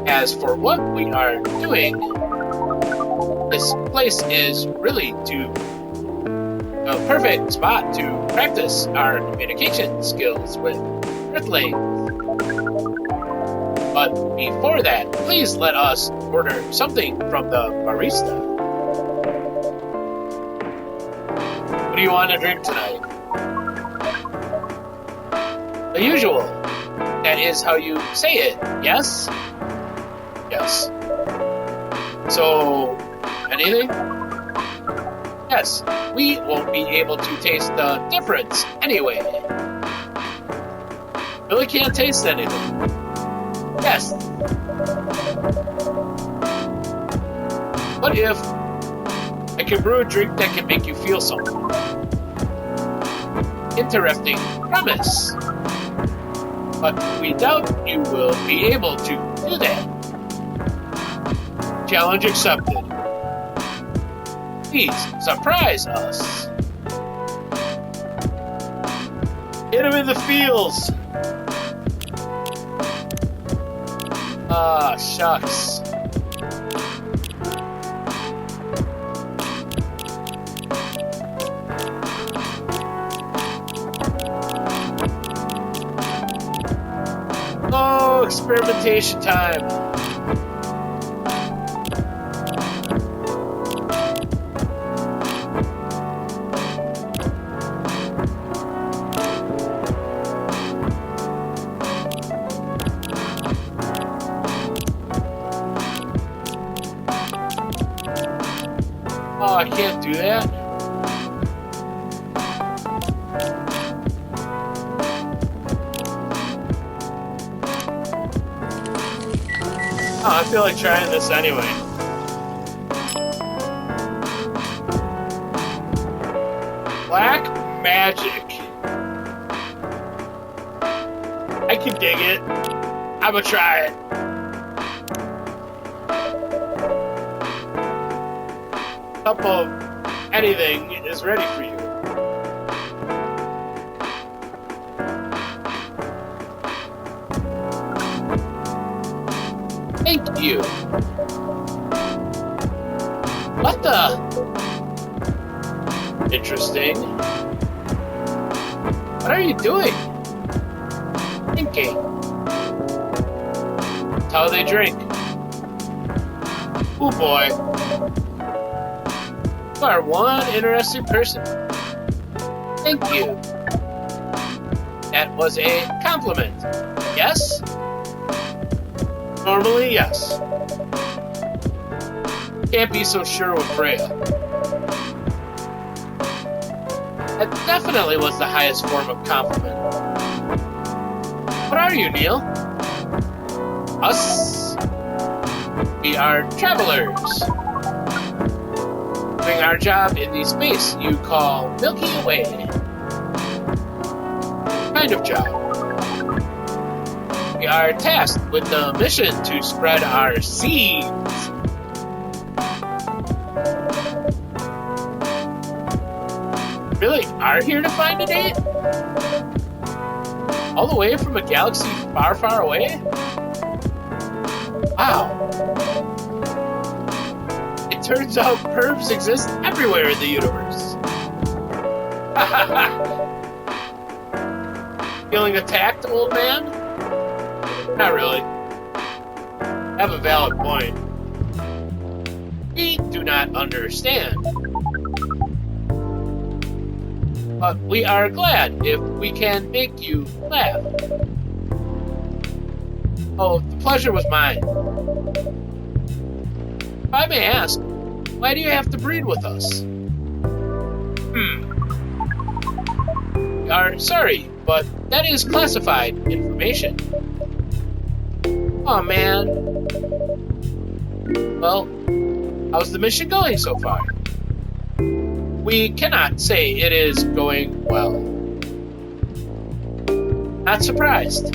As for what we are doing, this place is really a perfect spot to practice our communication skills with Earthlings. But before that, please let us order something from the barista. What do you want to drink tonight? The usual. That is how you say it, yes? Yes. So, anything? Yes, we won't be able to taste the difference anyway. Really can't taste anything. Yes. What if I can brew a drink that can make you feel something? Interesting premise. but we doubt you will be able to do that. Challenge accepted. Please surprise us. Hit him in the feels. Ah, shucks. Oh, experimentation time. Oh, I can't do that. Oh, I feel like trying this anyway. Black magic. I can dig it. I'ma try it. Cup of anything is ready for you. Thank you. What the? Interesting. What are you doing? Thinking. That's how they drink. Oh boy. You are one interesting person. Thank you. That was a compliment. Yes? Normally, yes. Can't be so sure with Freya. That definitely was the highest form of compliment. What are you, Neil? Us? We are travelers. Doing our job in the space you call Milky Way. Kind of job. We are tasked with the mission to spread our seeds. Really are here to find a date? All the way from a galaxy far, far away? Wow. It turns out pervs exist everywhere in the universe. Feeling attacked, old man? Not really. Have a valid point. We do not understand. But we are glad if we can make you laugh. Oh, the pleasure was mine. If I may ask, why do you have to breed with us? We are sorry, but that is classified information. Oh man. Well, how's the mission going so far? We cannot say it is going well. Not surprised.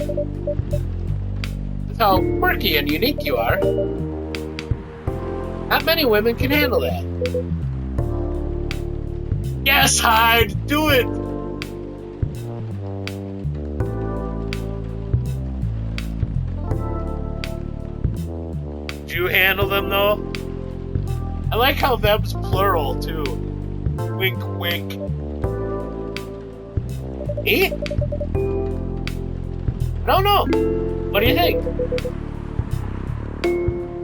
With how quirky and unique you are. Not many women can handle that. Yes, Hyde, do it! Do you handle them though? I like how them's plural too. Wink, wink. Me? I don't know. What do you think?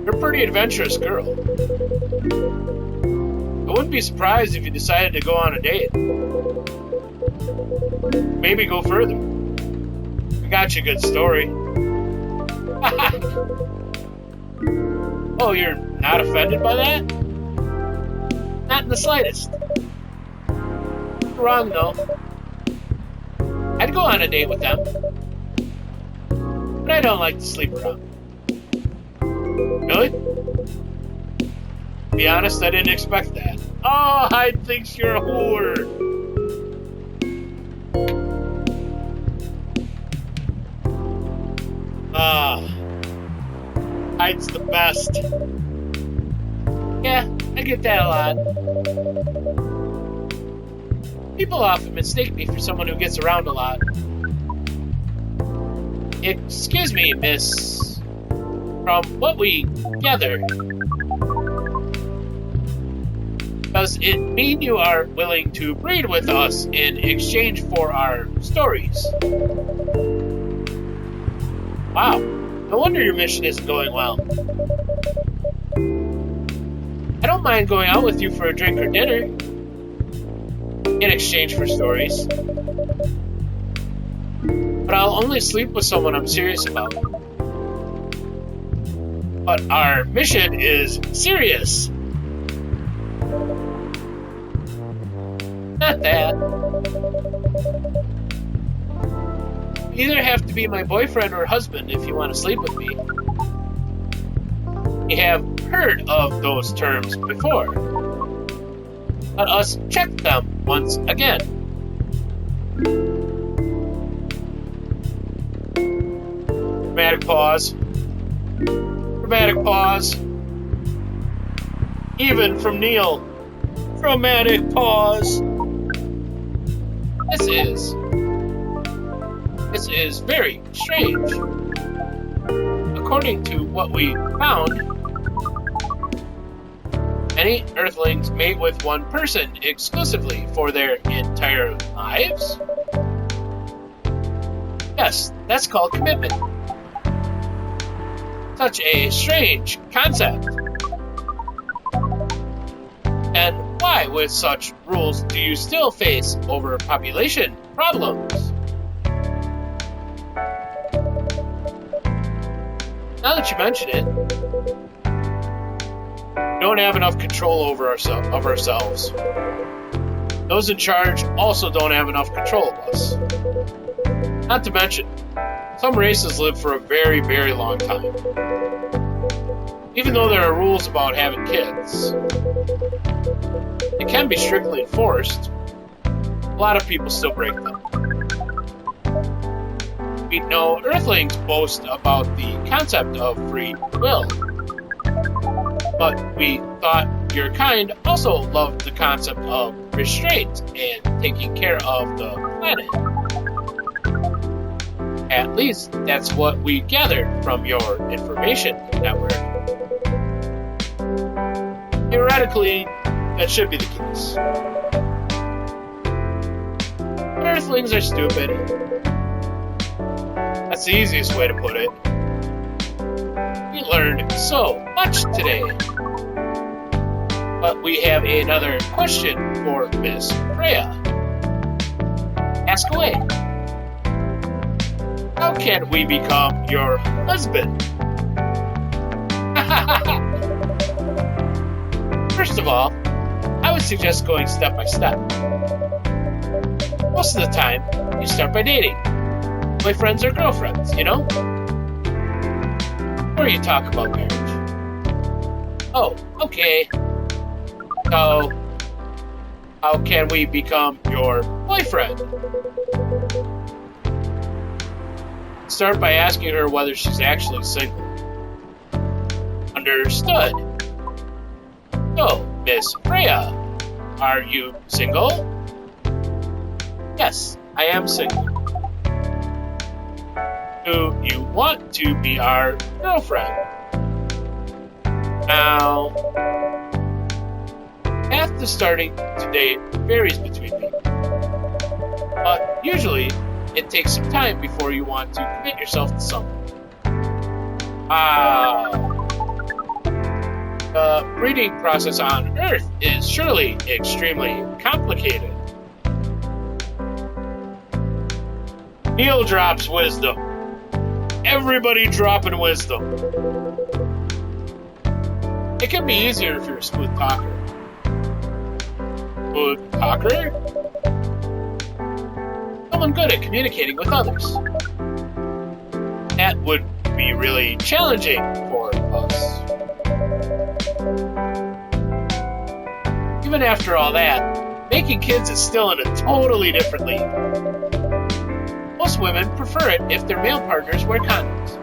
You're a pretty adventurous girl. I wouldn't be surprised if you decided to go on a date. Maybe go further. I got you a good story. Oh, you're not offended by that? Not in the slightest. You're wrong, though. I'd go on a date with them. But I don't like to sleep around. Really? To be honest, I didn't expect that. Oh, Hyde thinks you're a whore. Ah, hide's the best. Yeah, I get that a lot. People often mistake me for someone who gets around a lot. Excuse me, miss. From what we gather, does it mean you are willing to breed with us in exchange for our stories? Wow, no wonder your mission isn't going well. I don't mind going out with you for a drink or dinner in exchange for stories. But I'll only sleep with someone I'm serious about. But our mission is serious. Not that. You either have to be my boyfriend or husband if you want to sleep with me. You have heard of those terms before. Let us check them once again. Dramatic pause. Dramatic pause. Even from Neil. Dramatic pause. This is very strange. According to what we found, many Earthlings mate with one person exclusively for their entire lives? Yes, that's called commitment. Such a strange concept. And why, with such rules, do you still face overpopulation problems? Now that you mention it, we don't have enough control over ourselves. Those in charge also don't have enough control of us. Not to mention, some races live for a very, very long time. Even though there are rules about having kids, it can be strictly enforced. A lot of people still break them. We know Earthlings boast about the concept of free will, but we thought your kind also loved the concept of restraint and taking care of the planet. At least that's what we gathered from your information network. Theoretically, that should be the case. Earthlings are stupid. That's the easiest way to put it. We learned so much today. But we have another question for Miss Freya. Ask away. How can we become your husband? First of all, I would suggest going step by step. Most of the time, you start by dating. Boyfriends or girlfriends, you know? Or you talk about marriage. Oh, okay. So, how can we become your boyfriend? Start by asking her whether she's actually single. Understood. So, Miss Freya, are you single? Yes, I am single. Do you want to be our girlfriend? Now, path to starting to date varies between people. But usually, it takes some time before you want to commit yourself to someone. The breeding process on Earth is surely extremely complicated. Neil drops wisdom. Everybody dropping wisdom. It can be easier if you're a smooth talker. Smooth talker? Someone good at communicating with others. That would be really challenging for us. Even after all that, making kids is still in a totally different league. Most women prefer it if their male partners wear condoms.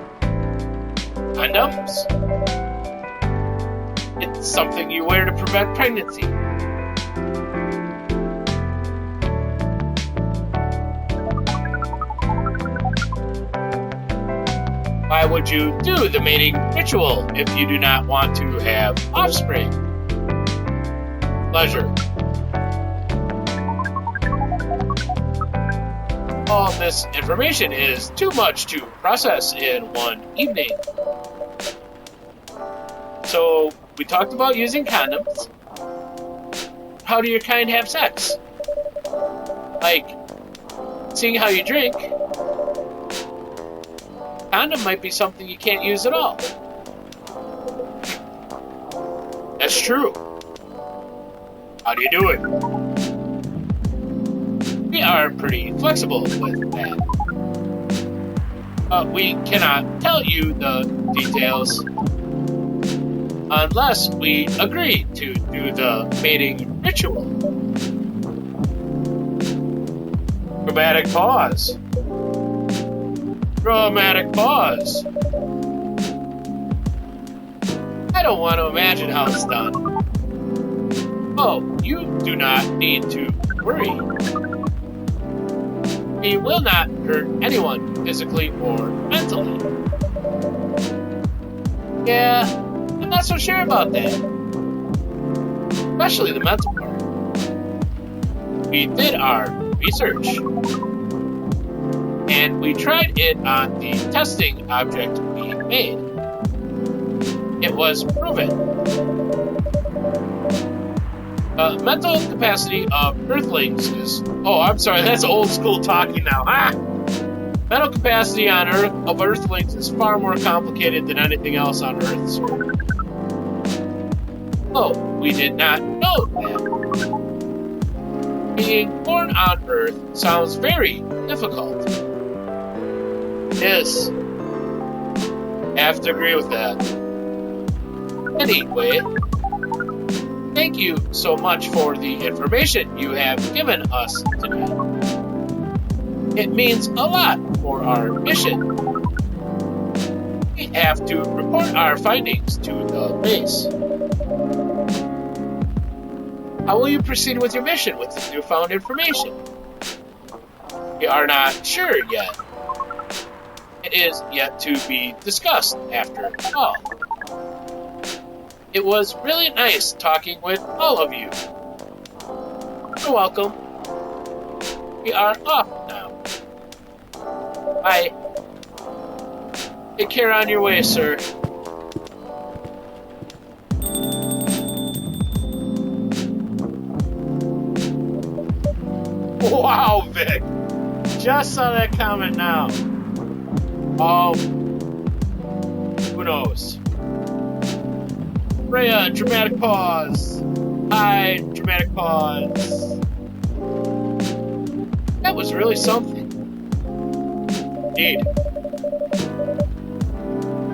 condoms. It's something you wear to prevent pregnancy. Why would you do the mating ritual if you do not want to have offspring? Pleasure. All this information is too much to process in one evening. So, we talked about using condoms. How do your kind have sex? Like, seeing how you drink. Condom might be something you can't use at all. That's true. How do you do it? We are pretty flexible with that. We cannot tell you the details unless we agree to do the mating ritual. Dramatic pause. Dramatic pause. I don't want to imagine how it's done. Oh, you do not need to worry. He will not hurt anyone physically or mentally. Yeah, I'm not so sure about that. Especially the mental part. We did our research. And we tried it on the testing object we made. It was proven. The mental capacity of Earthlings is... Oh, I'm sorry, that's old school talking now. Mental capacity of Earthlings is far more complicated than anything else on Earth, sir. Oh, we did not know that. Being born on Earth sounds very difficult. Yes. I have to agree with that. Anyway, thank you so much for the information you have given us today. It means a lot for our mission. We have to report our findings to the base. How will you proceed with your mission with this newfound information? We are not sure yet. It is yet to be discussed after all. It was really nice talking with all of you. You're welcome. We are off now. Bye. Take care on your way, sir. Wow, Vic. Just saw that comment now. Oh, who knows? Freya, dramatic pause. Hi, dramatic pause. That was really something. Indeed.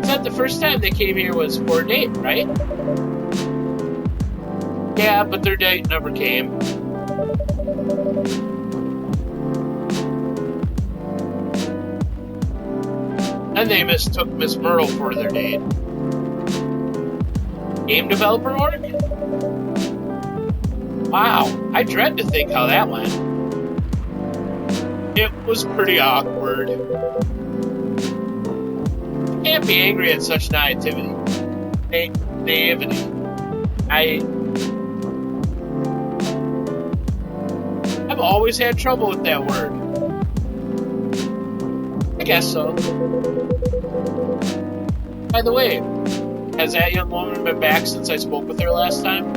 Said the first time they came here was for a date, right? Yeah, but their date never came. And they mistook Miss Myrtle for their date. Game developer org? Wow, I dread to think how that went. It was pretty awkward. You can't be angry at such naivety. I've always had trouble with that word. I guess so. By the way, has that young woman been back since I spoke with her last time?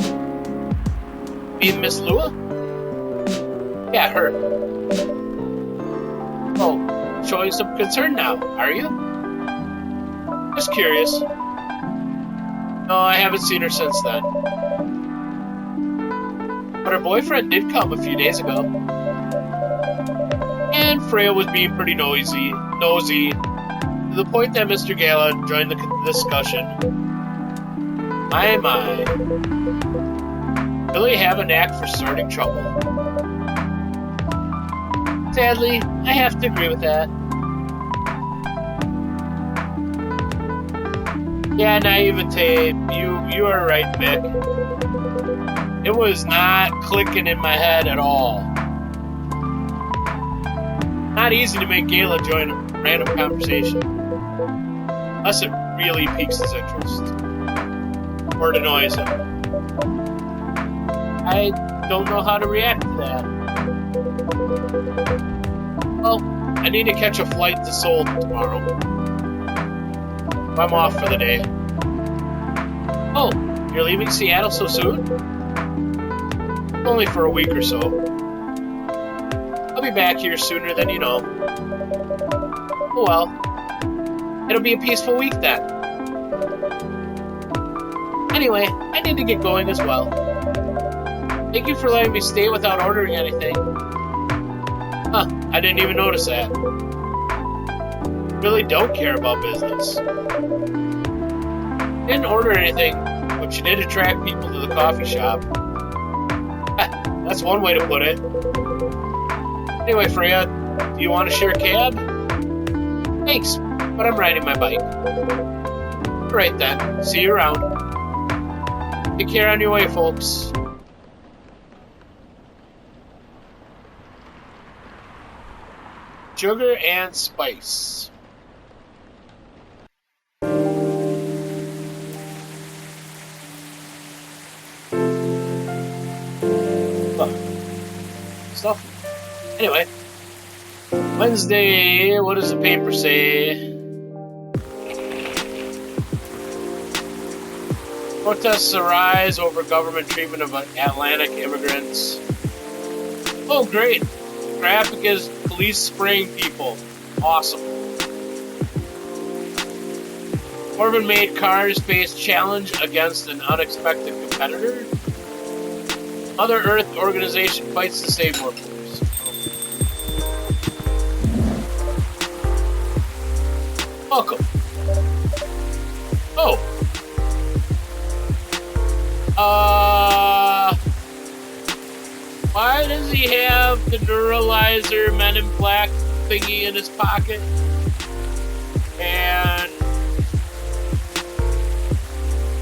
Being Miss Lua? Yeah, her. Oh, showing some concern now, are you? Just curious. No, I haven't seen her since then. But her boyfriend did come a few days ago. And Freya was being pretty nosy, to the point that Mr. Gala joined the discussion. My. Really have a knack for starting trouble. Sadly, I have to agree with that. Yeah, naivete. You are right, Vic. It was not clicking in my head at all. Not easy to make Gala join a random conversation. Unless it really piques his interest. Or it annoys him. I don't know how to react to that. Well, I need to catch a flight to Seoul tomorrow. I'm off for the day. Oh, you're leaving Seattle so soon? Only for a week or so. I'll be back here sooner than you know. Oh well. It'll be a peaceful week then. Anyway, I need to get going as well. Thank you for letting me stay without ordering anything. Huh, I didn't even notice that. Really don't care about business. Didn't order anything, but you did attract people to the coffee shop. That's one way to put it. Anyway, Freya, do you want to share a cab? Thanks, but I'm riding my bike. Alright then, see you around. Take care on your way, folks. Sugar and spice. Stuff. Anyway, Wednesday, what does the paper say? Protests arise over government treatment of Atlantic immigrants. Oh, great. Graphic is police spraying people. Awesome. Corbin-made cars face challenge against an unexpected competitor. Mother Earth organization fights to save workers. Welcome. Oh. Why does he have the Neuralizer Men in Black thingy in his pocket? And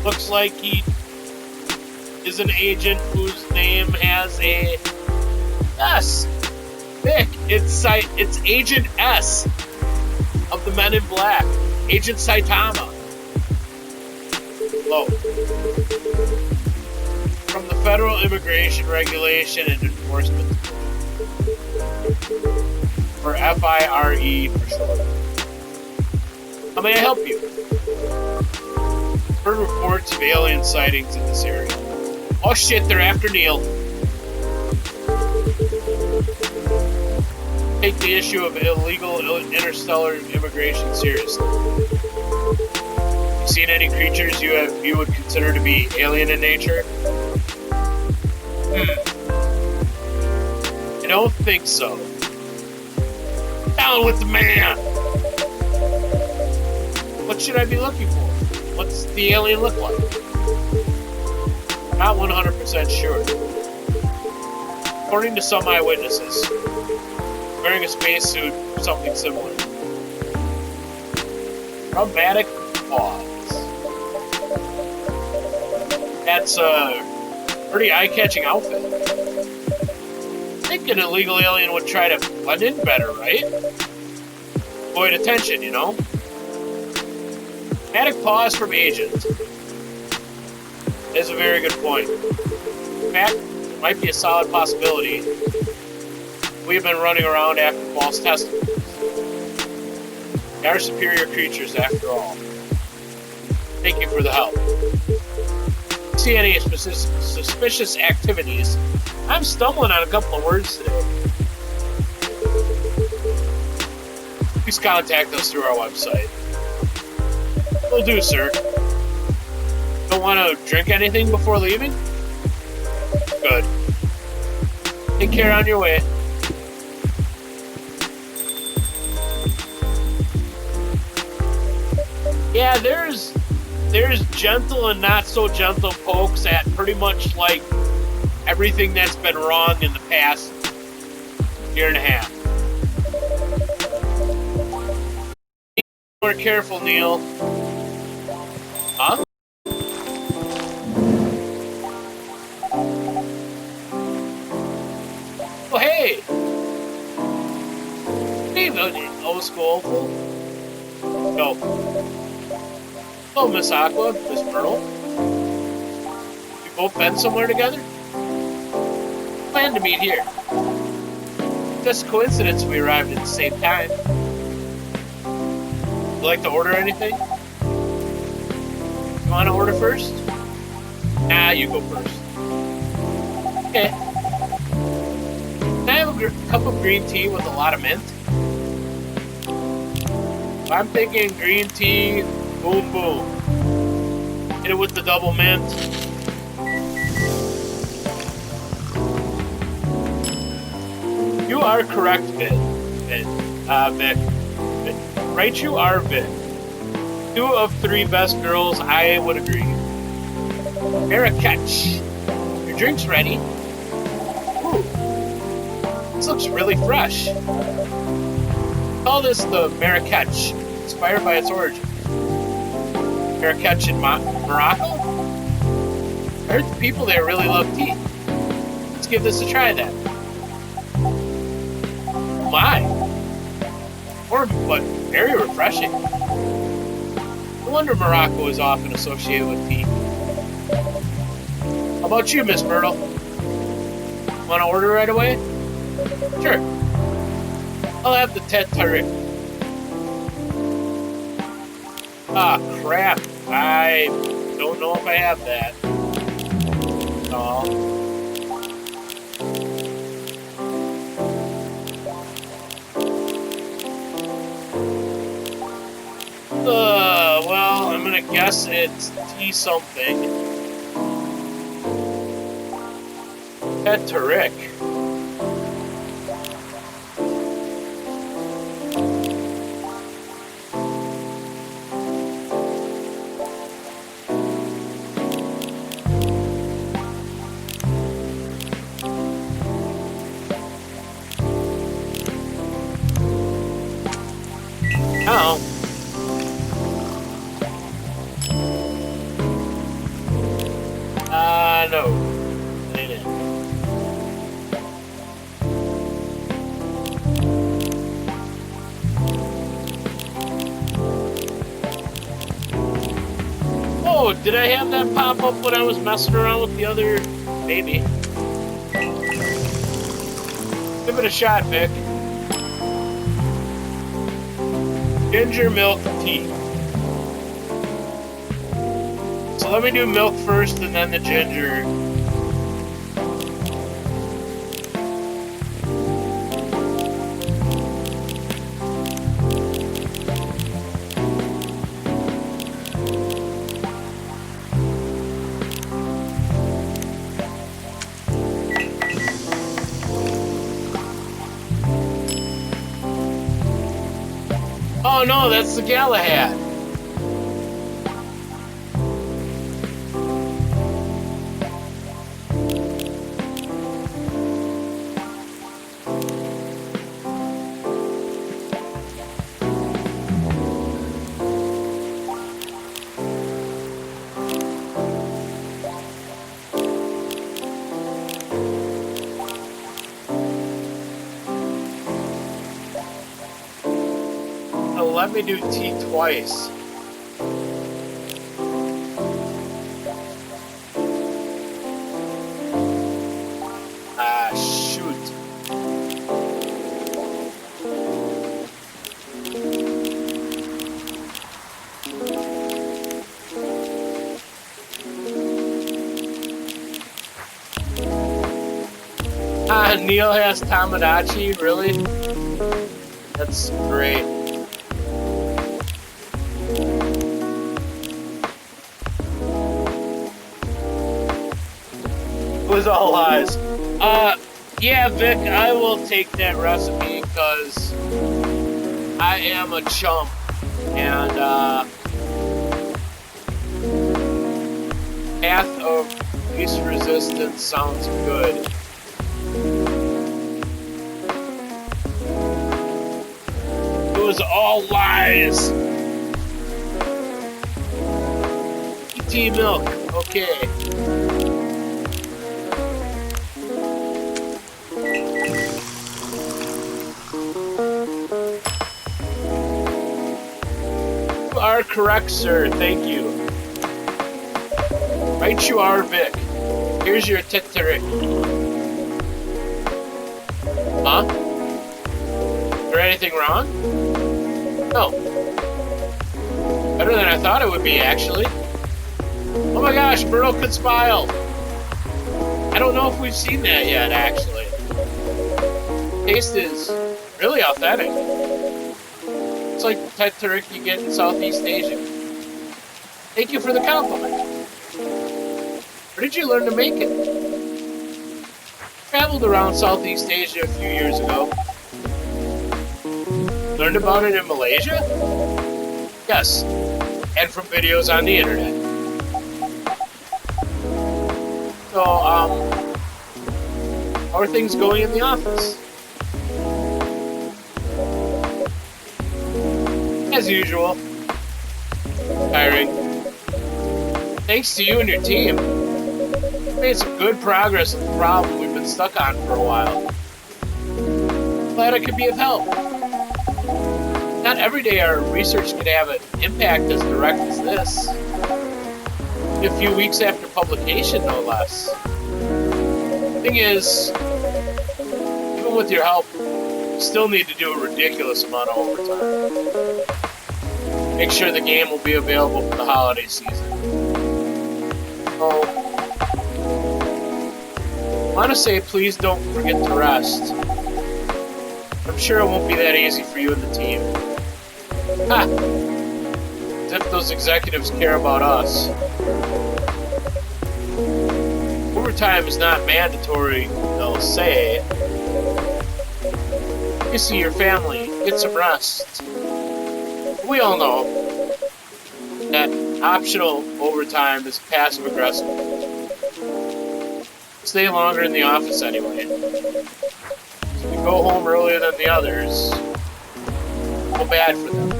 looks like he is an agent whose name has a S. Vic, it's Agent S of the Men in Black. Agent Saitama. Hello. From the Federal Immigration Regulation and Enforcement, or FIRE for short. How may I help you? Heard reports of alien sightings in this area. Oh shit, they're after Neil. Take the issue of illegal interstellar immigration seriously. You seen any creatures you would consider to be alien in nature? I don't think so. Down with the man! What should I be looking for? What's the alien look like? Not 100% sure. According to some eyewitnesses, wearing a spacesuit or something similar. Dramatic pause. That's a pretty eye-catching outfit. I think an illegal alien would try to blend in better, right? Avoid attention, you know? Dramatic pause from Agent is a very good point. In fact, it might be a solid possibility. We've been running around after false testimonies. They are superior creatures after all. Thank you for the help. See any suspicious activities? I'm stumbling on a couple of words today. Please contact us through our website. Will do, sir. Don't want to drink anything before leaving? Good. Take care on your way. Yeah, there's gentle and not so gentle pokes at pretty much like everything that's been wrong in the past year and a half. Be more careful, Neil. Huh? Oh, hey! Hey, old school. No. Oh, Miss Aqua, Miss Myrtle. We both been somewhere together? Planned to meet here. Just coincidence we arrived at the same time. Would you like to order anything? You want to order first? Nah, you go first. Okay. Can I have a cup of green tea with a lot of mint? I'm thinking green tea, boom boom. Hit it with the double mint. You are correct, Vic. Right, you are, Vic. 2 of 3 best girls, I would agree. Marrakech. Your drink's ready. Ooh. This looks really fresh. Call this the Marrakech, inspired by its origin. Marrakech in Morocco? I heard the people there really love tea. Let's give this a try then. Oh my. Warm, but very refreshing. No wonder Morocco is often associated with tea. How about you, Miss Myrtle? Want to order right away? Sure. I'll have the Tete Tariq. Ah, crap. I don't know if I have that. No. Well, I'm gonna guess it's tea something. Tete Tariq. Oh. No. It ain't it. Oh, did I have that pop up when I was messing around with the other baby? Give it a shot, Vic. Ginger milk tea. So let me do milk first and then the ginger. Oh no, that's the Galahad. Let me do tea twice. Shoot. Neil has Tamagotchi, really? That's great. Was all lies. Yeah, Vic, I will take that recipe because I am a chump, and path of least resistance sounds good. It was all lies. tea milk. Okay. You are correct, sir. Thank you. Right, you are, Vic. Here's your Titteric. Huh? Is there anything wrong? No. Better than I thought it would be, actually. Oh my gosh, broken smile! I don't know if we've seen that yet, actually. Taste is really authentic. It's like the Titteric you get in Southeast Asia. Thank you for the compliment. Where did you learn to make it? Traveled around Southeast Asia a few years ago. Learned about it in Malaysia? Yes, and from videos on the internet. So, how are things going in the office? As usual. Tiring. Thanks to you and your team, we've made some good progress with the problem we've been stuck on for a while. Glad I could be of help. Not every day our research can have an impact as direct as this. A few weeks after publication, no less. Thing is, even with your help, you still need to do a ridiculous amount of overtime. Make sure the game will be available for the holiday season. So, I want to say please don't forget to rest. I'm sure it won't be that easy for you and the team. Ha! As if those executives care about us. Overtime is not mandatory, they'll say. You see your family, get some rest. We all know that optional overtime is passive aggressive. Stay longer in the office anyway. So you go home earlier than the others. Feel bad for them.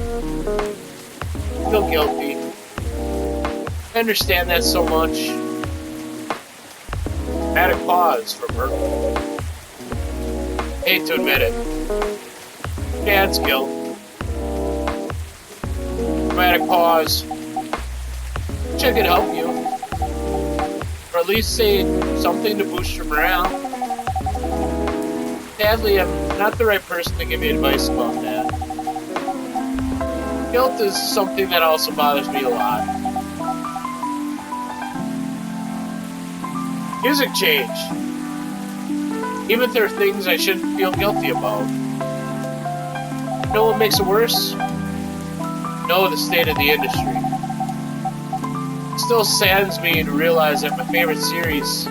Feel guilty. I understand that so much. Dramatic pause from Merkel. Hate to admit it. Dad's guilt. Dramatic pause. Wish I could help you. Or at least say something to boost your morale. Sadly, I'm not the right person to give you advice about that. Guilt is something that also bothers me a lot. Music change. Even if there are things I shouldn't feel guilty about. You know what makes it worse? Know the state of the industry. It still saddens me to realize that my favorite series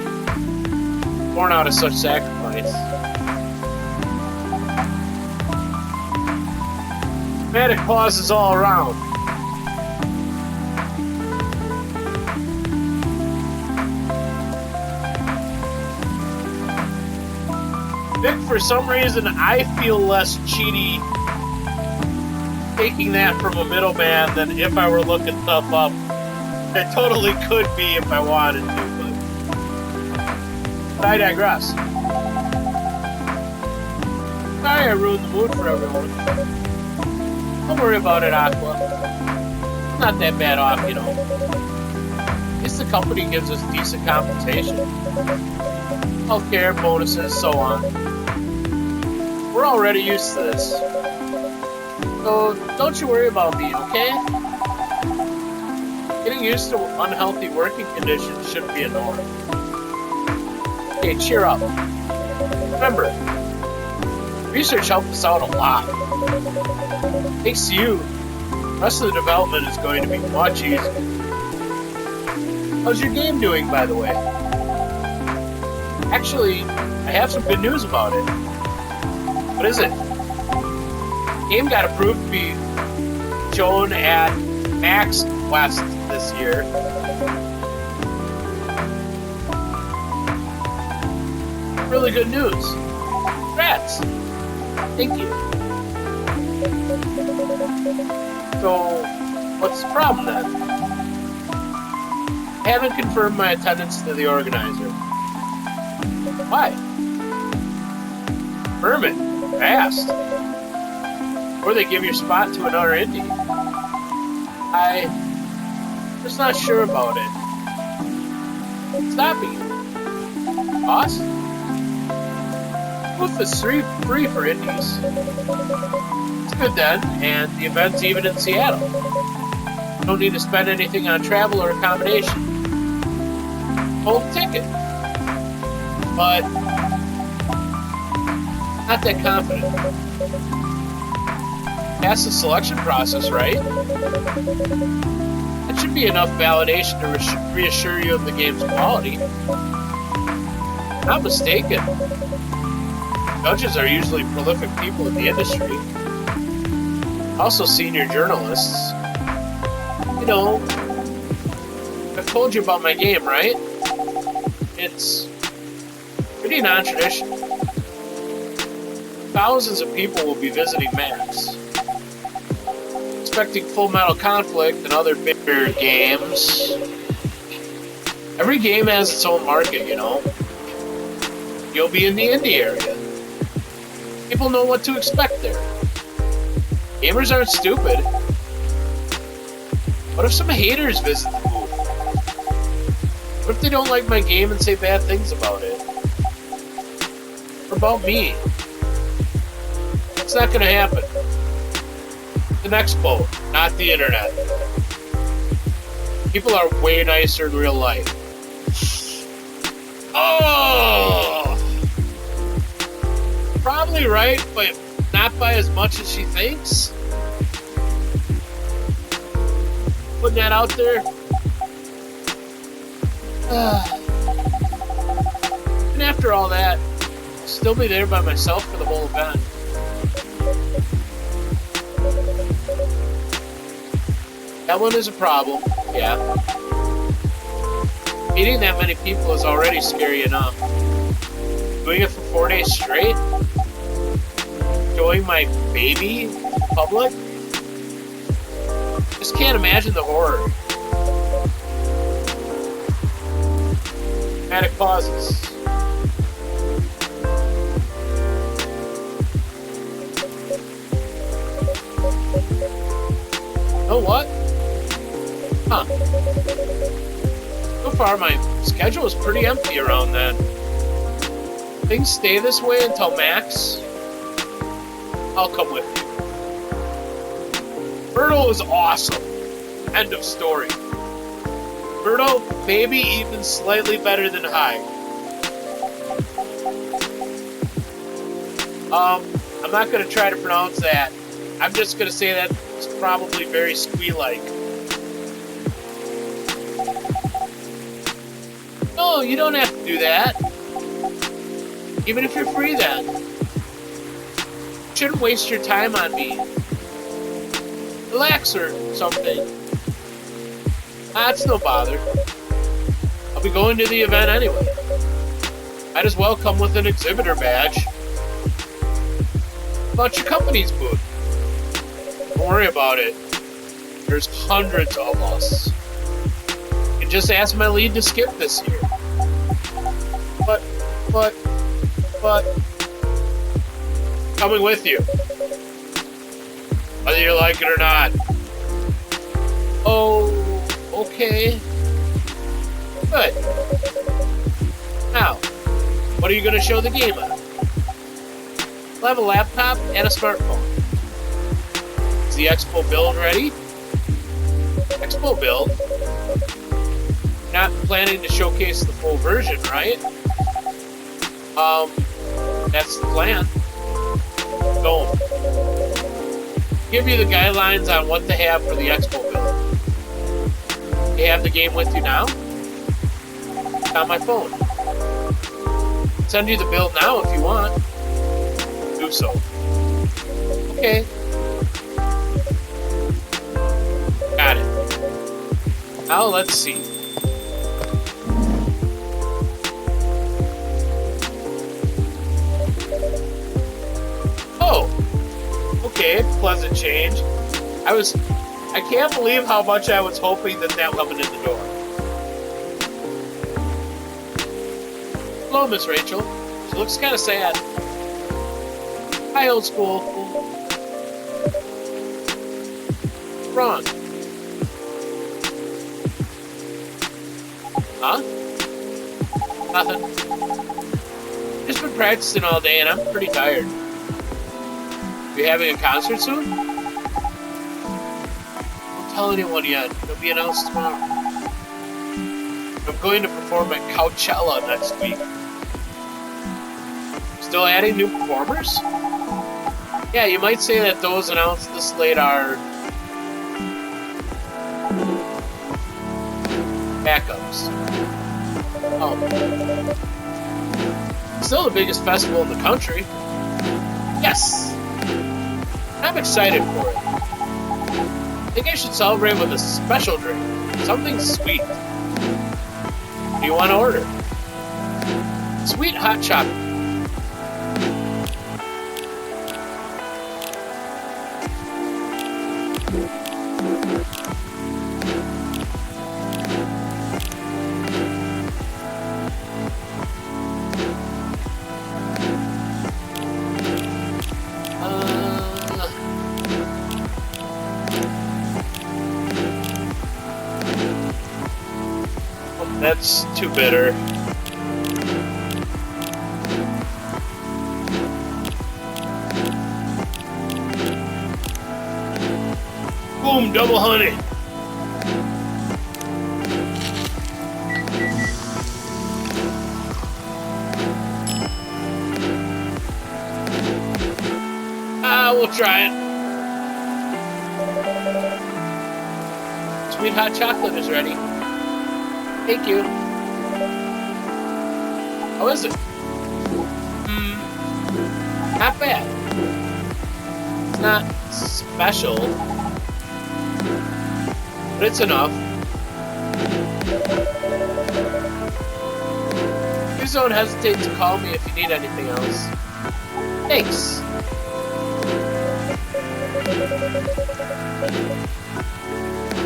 born out of such sacrifice. Dramatic pauses all around. Vic, for some reason, I feel less cheaty taking that from a middleman than if I were looking stuff up. I totally could be if I wanted to, but I digress. Sorry I ruined the mood for everyone. Don't worry about it, Aqua. I'm not that bad off, you know. At least the company gives us decent compensation. Healthcare, bonuses, so on. We're already used to this. So don't you worry about me, okay? Getting used to unhealthy working conditions shouldn't be a norm. Okay, cheer up. Remember, research helped us out a lot. Thanks to you, the rest of the development is going to be much easier. How's your game doing, by the way? Actually, I have some good news about it. What is it? The game got approved to be shown at PAX West this year. Really good news. Congrats. Thank you. So, what's the problem then? I haven't confirmed my attendance to the organizer. Why? Herman, fast. Or they give your spot to another indie. I'm just not sure about it. Stop me. Boss? Booth is free for indies. It's good then, and the event's even in Seattle. Don't need to spend anything on travel or accommodation. Whole ticket. But not that confident. Pass the selection process, right? That should be enough validation to reassure you of the game's quality. Not mistaken. Judges are usually prolific people in the industry. Also senior journalists. You know, I've told you about my game, right? It's pretty non-traditional. Thousands of people will be visiting Max. Expecting Full Metal Conflict and other bigger games. Every game has its own market, you know. You'll be in the indie area. People know what to expect there. Gamers aren't stupid. What if some haters visit the booth? What if they don't like my game and say bad things about it? Or about me? It's not gonna happen. The expo, not the internet. People are way nicer in real life. Oh! Probably right, but not by as much as she thinks. Putting that out there. And after all that, I'll still be there by myself for the whole event. That one is a problem, yeah. Meeting that many people is already scary enough. Doing it for 4 days straight? Showing my baby in public? Just can't imagine the horror. Dramatic pauses. Oh, what? Huh. So far, my schedule is pretty empty around then. Things stay this way until Max. I'll come with you. Birdo is awesome. End of story. Birdo, maybe even slightly better than Hyde. I'm not going to try to pronounce that. I'm just going to say that it's probably very squee-like. No, you don't have to do that. Even if you're free then. You shouldn't waste your time on me. Relax or something. That's no bother. I'll be going to the event anyway. Might as well come with an exhibitor badge. About your company's booth. Don't worry about it. There's hundreds of us. You can just ask my lead to skip this year. But, coming with you. Whether you like it or not. Oh, okay. Good. Now, what are you going to show the game on? We'll have a laptop and a smartphone. Is the Expo build ready? Expo build? Not planning to showcase the full version, right? That's the plan. Don't. Give you the guidelines on what to have for the Expo build. You have the game with you now? It's on my phone. Send you the build now if you want. Do so. Okay. Got it. Now let's see. Oh. Okay, pleasant change. I can't believe how much I was hoping that was coming in the door. Hello, Miss Rachel. She looks kind of sad. Hi, old school. Wrong. Huh? Nothing. Just been practicing all day and I'm pretty tired. Are you having a concert soon? Don't tell anyone yet. It'll be announced tomorrow. I'm going to perform at Coachella next week. Still adding new performers? Yeah, you might say that those announced this late are backups. Oh. Still the biggest festival in the country. Yes! I'm excited for it. I think I should celebrate with a special drink. Something sweet. What do you want to order? Sweet hot chocolate. That's too bitter. Boom, double honey. We'll try it. Sweet hot chocolate is ready. Thank you. How is it? Not bad. It's not special, but it's enough. Please don't hesitate to call me if you need anything else. Thanks.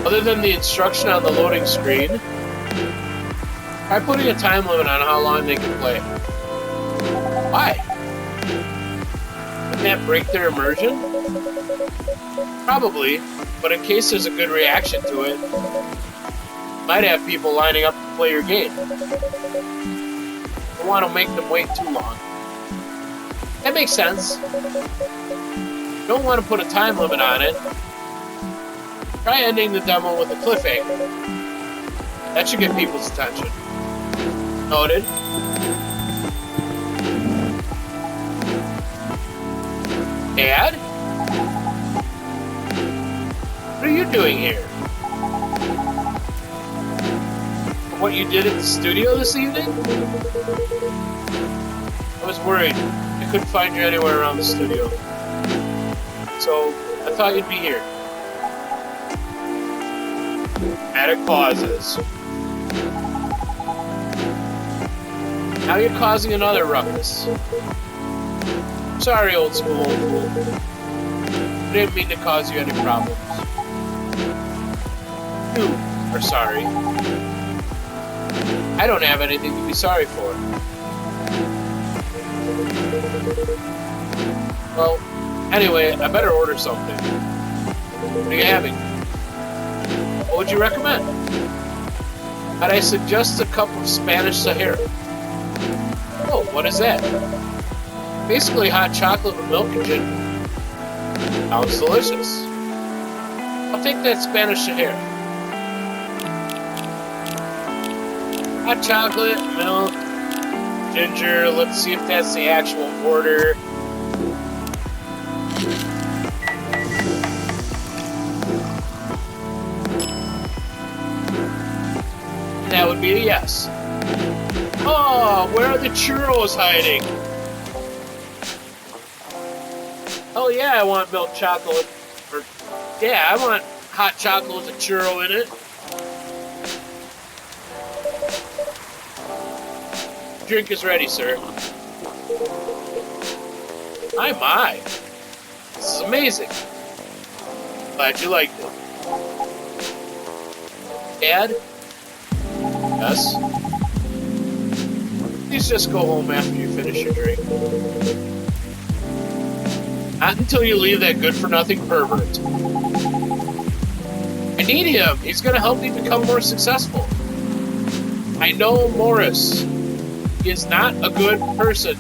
Other than the instruction on the loading screen, try putting a time limit on how long they can play. Why? Wouldn't that break their immersion? Probably, but in case there's a good reaction to it, might have people lining up to play your game. Don't want to make them wait too long. That makes sense. Don't want to put a time limit on it. Try ending the demo with a cliffhanger. That should get people's attention. Noted. Dad? What are you doing here? What you did at the studio this evening? I was worried. I couldn't find you anywhere around the studio. So, I thought you'd be here. Dramatic pauses. Now you're causing another ruckus. Sorry, old school. I didn't mean to cause you any problems. You are sorry. I don't have anything to be sorry for. Well, anyway, I better order something. What are you having? What would you recommend? Might I suggest a cup of Spanish Sahara? Oh, what is that? Basically hot chocolate with milk and ginger. Sounds delicious. I'll take that Spanish Sahara. Hot chocolate, milk, ginger. Let's see if that's the actual order. That would be a yes. Oh, where are the churros hiding? Oh yeah, I want milk chocolate. Or, yeah, I want hot chocolate with a churro in it. Drink is ready, sir. My. This is amazing. Glad you liked it. Dad? Yes? What are Please just go home after you finish your drink. Not until you leave that good-for-nothing pervert. I need him. He's going to help me become more successful. I know Morris. He is not a good person.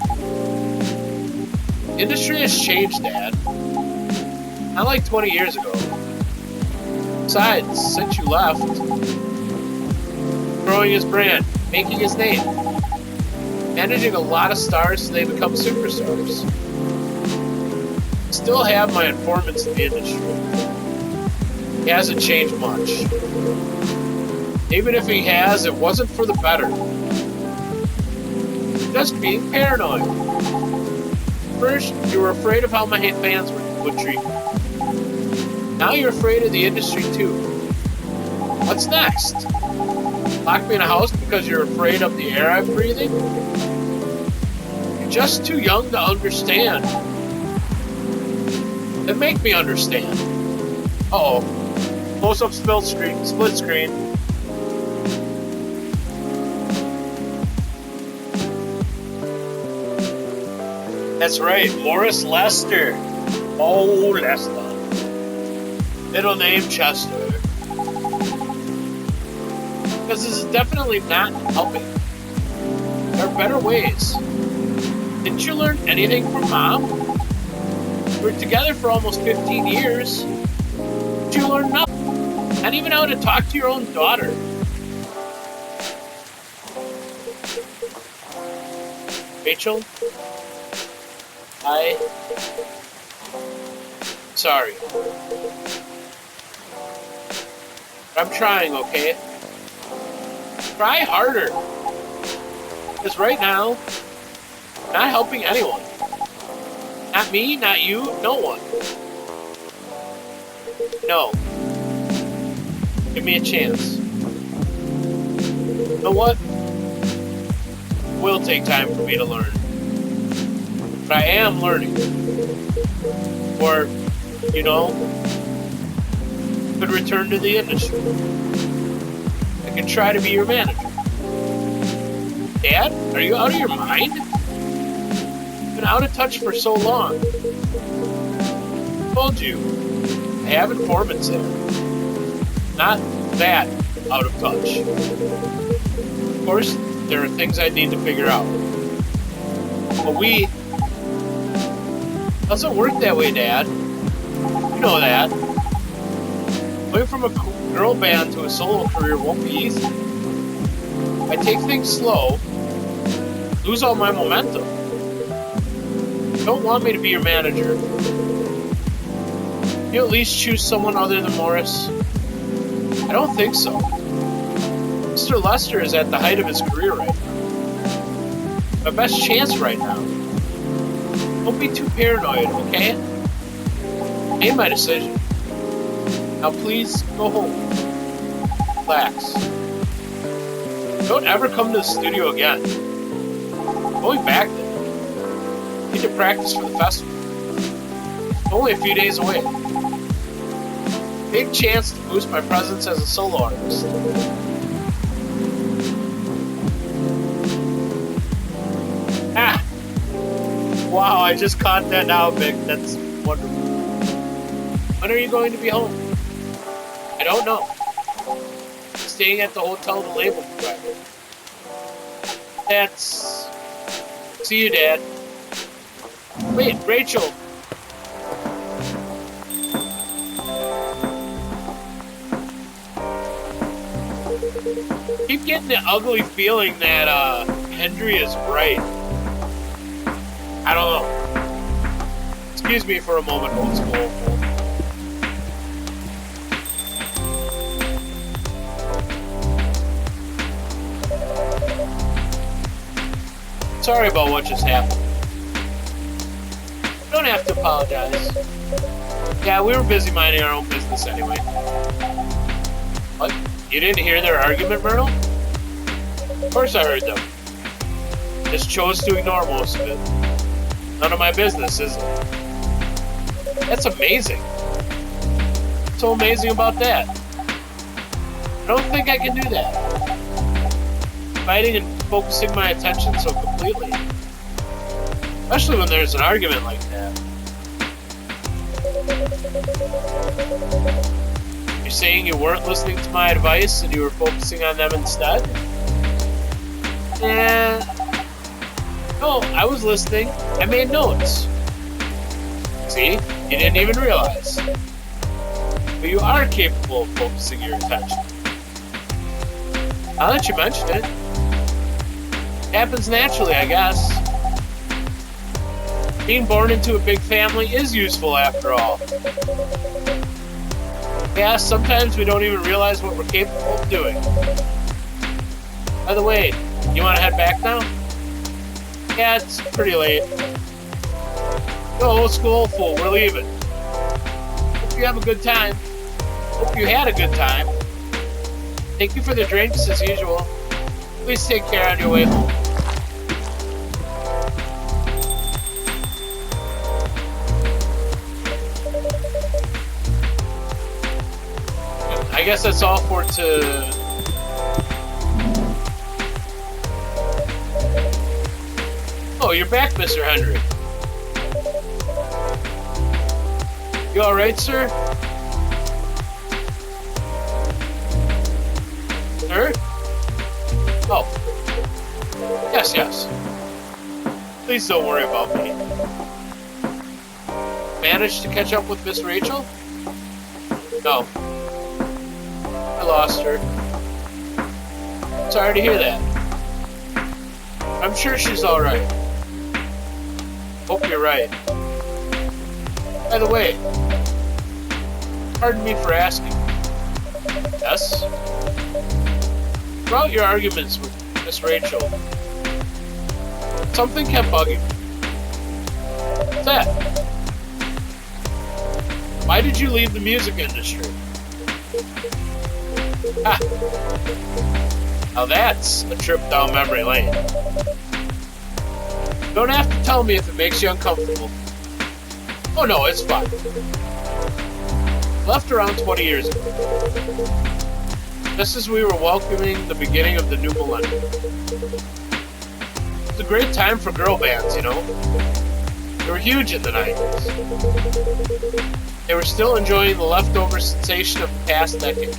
Industry has changed, Dad. Not like 20 years ago. Besides, since you left, growing his brand, making his name, managing a lot of stars so they become superstars. Still have my informants in the industry. He hasn't changed much. Even if he has, it wasn't for the better. Just being paranoid. First, you were afraid of how my fans would treat you. Now you're afraid of the industry too. What's next? Lock me in a house because you're afraid of the air I'm breathing? You're just too young to understand. Then make me understand. Uh-oh. Close-up split screen. That's right, Morris Lester. Oh, Lester. Middle name Chester. Because this is definitely not helping. There are better ways. Didn't you learn anything from Mom? We were together for almost 15 years. Did you learn nothing? Not even how to talk to your own daughter. Rachel? Sorry. I'm trying, okay? Try harder. Because right now, I'm not helping anyone. Not me, not you, no one. No. Give me a chance. You know what? It will take time for me to learn. But I am learning. Or, you know, could return to the industry. I can try to be your manager. Dad, are you out of your mind? You've been out of touch for so long. I told you, I have informants there. Not that out of touch. Of course, there are things I need to figure out. But doesn't work that way, Dad. You know that. Going from a girl band to a solo career won't be easy. I take things slow, lose all my momentum. You don't want me to be your manager. Can you at least choose someone other than Morris? I don't think so. Mr. Lester is at the height of his career right now. My best chance right now. Don't be too paranoid, okay? I made my decision. Now please go home. Relax. Don't ever come to the studio again. I'm going back there. Need to practice for the festival. It's only a few days away. Big chance to boost my presence as a solo artist. Ah! Wow, I just caught that now, Vic. That's wonderful. When are you going to be home? I don't know. Staying at the hotel the label provided. That's... See you, Dad. Wait, Rachel. Keep getting the ugly feeling that Hendry is right. I don't know. Excuse me for a moment, old school. Sorry about what just happened. You don't have to apologize. Yeah, we were busy minding our own business anyway. What? You didn't hear their argument, Myrtle? Of course I heard them. Just chose to ignore most of it. None of my business, is it? That's amazing. What's so amazing about that? I don't think I can do that. fighting and focusing my attention so completely. Especially when there's an argument like that. You're saying you weren't listening to my advice and you were focusing on them instead? No, I was listening. I made notes. See? You didn't even realize. But you are capable of focusing your attention. Now that you mention it, happens naturally, I guess. Being born into a big family is useful after all. Yeah, sometimes we don't even realize what we're capable of doing. By the way, you want to head back now? Yeah, it's pretty late. Go, school full, we're leaving. Hope you have a good time. Hope you had a good time. Thank you for the drinks as usual. Please take care on your way home. I guess that's all for Oh, you're back, Mr. Henry. You alright, sir? Sir? Oh. Yes. Please don't worry about me. Managed to catch up with Miss Rachel? No. I lost her. Sorry to hear that. I'm sure she's alright. Hope you're right. By the way, pardon me for asking. Yes? Throughout your arguments with Miss Rachel, something kept bugging me. What's that? Why did you leave the music industry? Ah. Now that's a trip down memory lane. Don't have to tell me if it makes you uncomfortable. Oh no, it's fine. Left around 20 years ago. Just as we were welcoming the beginning of the new millennium. It's a great time for girl bands, you know. They were huge in the 90s. They were still enjoying the leftover sensation of the past decade.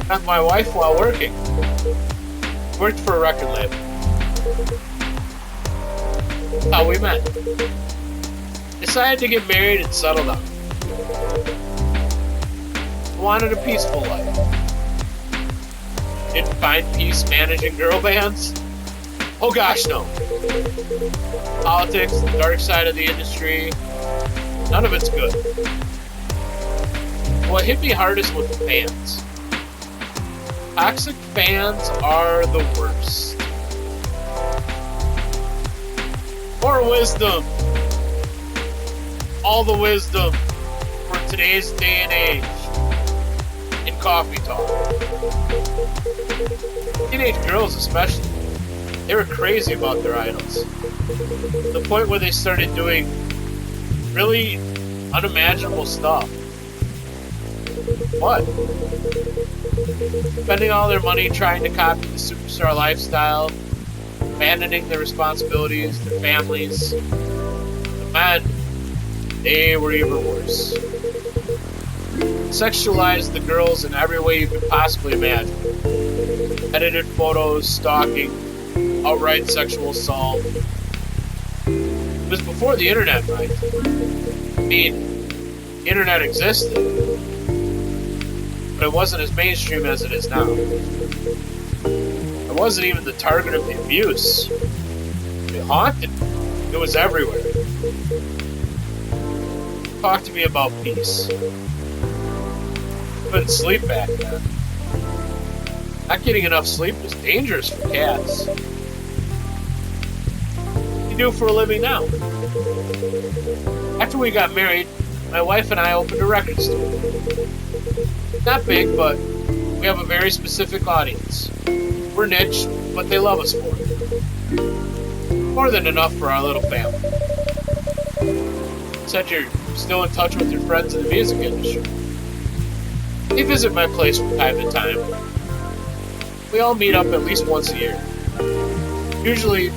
Met my wife while working. Worked for a record label. That's how we met. Decided to get married and settle down. Wanted a peaceful life. Didn't find peace managing girl bands? Oh gosh, no. Politics, the dark side of the industry, none of it's good. What hit me hardest was the fans. Toxic fans are the worst. More wisdom. All the wisdom for today's day and age in coffee talk. Teenage girls especially. They were crazy about their idols. To the point where they started doing really unimaginable stuff. What? Spending all their money trying to copy the superstar lifestyle, abandoning their responsibilities, their families. The men, they were even worse. Sexualized the girls in every way you could possibly imagine. Edited photos, stalking, outright sexual assault. It was before the internet, right? I mean, the internet existed, but it wasn't as mainstream as it is now. I wasn't even the target of the abuse. It haunted me. It was everywhere. Talk to me about peace. Couldn't sleep back then. Not getting enough sleep was dangerous for cats. What do you do for a living now? After we got married, my wife and I opened a record store. Not big, but we have a very specific audience. We're niche, but they love us for it. More than enough for our little family. Said you're still in touch with your friends in the music industry. They visit my place from time to time. We all meet up at least once a year. Usually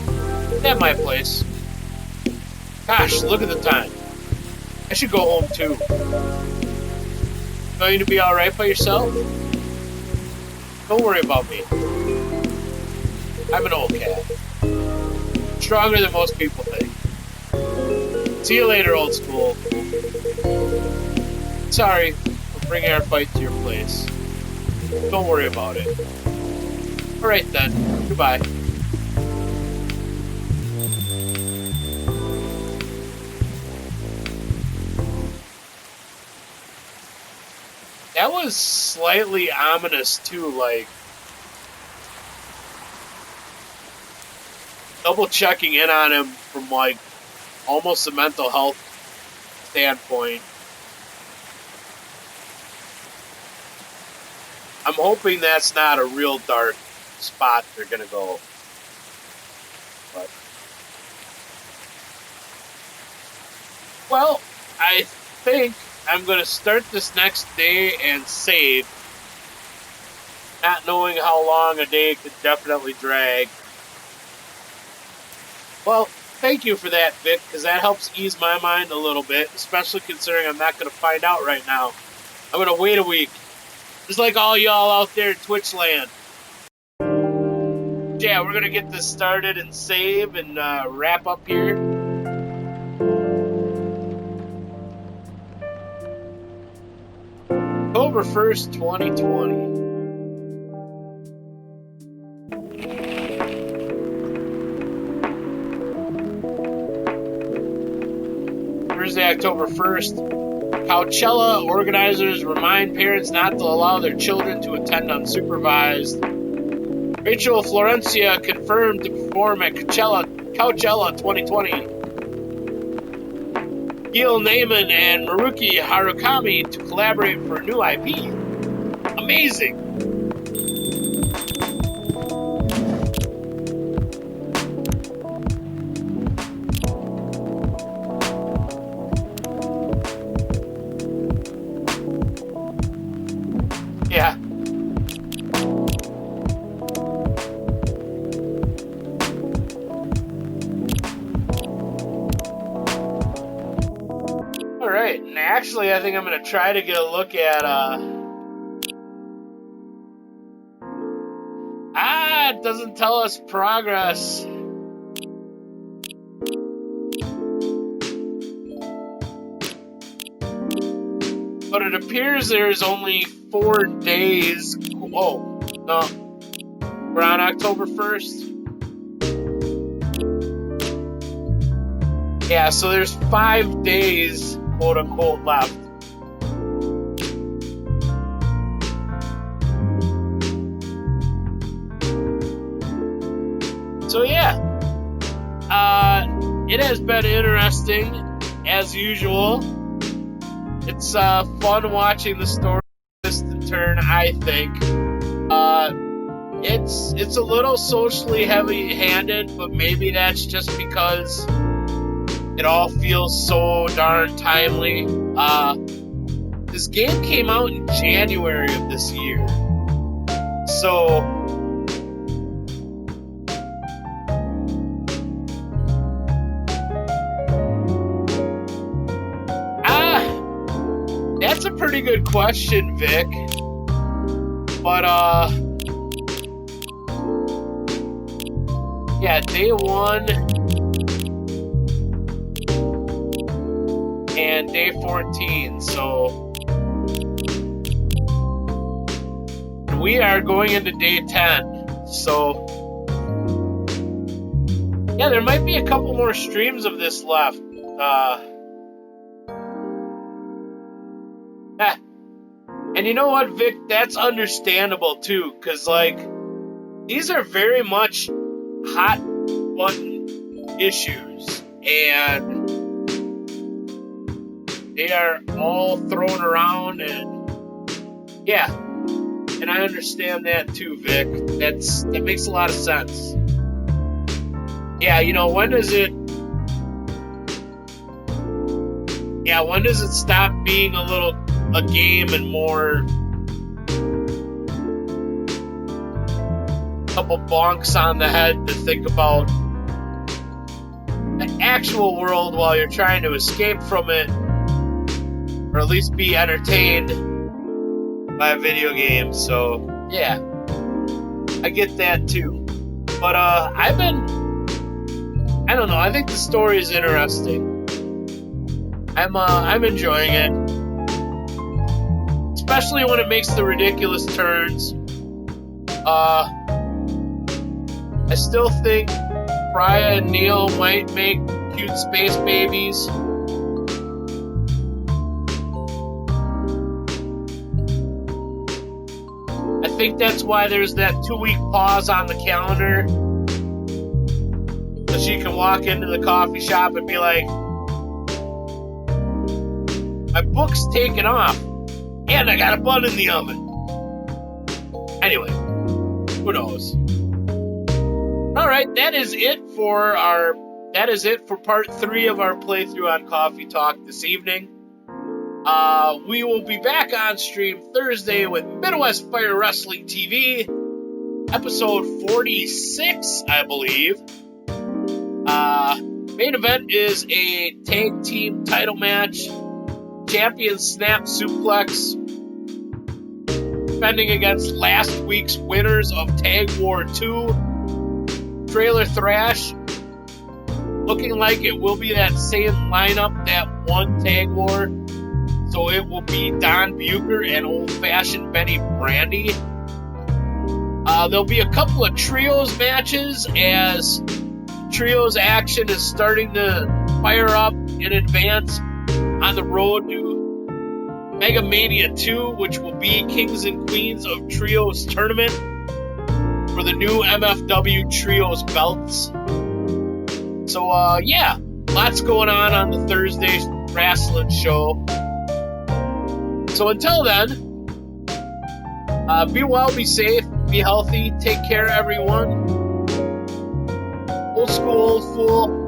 at my place. Gosh, look at the time. I should go home too. Going to be alright by yourself? Don't worry about me. I'm an old cat. Stronger than most people think. See you later, old school. Sorry for bringing our fight to your place. Don't worry about it. Alright then. Goodbye. That was slightly ominous too, like double checking in on him from like almost a mental health standpoint. I'm hoping that's not a real dark spot they're gonna go. But well, I think I'm gonna start this next day and save, not knowing how long a day could definitely drag. Well, thank you for that, Vic, because that helps ease my mind a little bit, especially considering I'm not going to find out right now. I'm going to wait a week, just like all y'all out there in Twitch land. Yeah, we're going to get this started and save and wrap up here. October 1st, 2020. Thursday, October 1st, Coachella organizers remind parents not to allow their children to attend unsupervised. Rachel Florencia confirmed to perform at Coachella 2020. Gil Naiman and Maruki Harukami to collaborate for a new IP. Amazing! Yeah. Alright, and actually I think I'm going to try to get a look at, it doesn't tell us progress. But it appears there's only 4 days. Oh, no. We're on October 1st. Yeah, so there's 5 days, quote unquote, left. So yeah, it has been interesting as usual. It's fun watching the story twist and turn, I think. It's a little socially heavy-handed, but maybe that's just because it all feels so darn timely. This game came out in January of this year. So that's a pretty good question, Vic. But, yeah, day 1 and day 14, so we are going into day 10, so yeah, there might be a couple more streams of this left. And you know what, Vic? That's understandable too, because like these are very much hot button issues, and they are all thrown around, and yeah, and I understand that too, Vic. That makes a lot of sense. Yeah, you know, when does it stop being a game and more couple bonks on the head to think about the actual world while you're trying to escape from it, or at least be entertained by video games. So yeah, I get that too. But I don't know, I think the story is interesting. I'm enjoying it, especially when it makes the ridiculous turns. I still think Freya and Neil might make cute space babies. I think that's why there's that 2-week pause on the calendar, so she can walk into the coffee shop and be like, my book's taken off, and I got a bun in the oven. Anyway, who knows? Alright, that is it for part 3 of our playthrough on Coffee Talk this evening. We will be back on stream Thursday with Midwest Fire Wrestling TV, episode 46, I believe. Main event is a tag team title match. Champion Snap Suplex defending against last week's winners of Tag War 2, Trailer Thrash. Looking like it will be that same lineup that won Tag War. So it will be Don Bucher and Old Fashioned Benny Brandy. There'll be a couple of trios matches as trios action is starting to fire up in advance on the road to Mega Mania 2, which will be Kings and Queens of Trios tournament for the new MFW Trios belts. So, yeah, lots going on the Thursday wrestling show. So until then, be well, be safe, be healthy, take care, everyone. Old school, old fool.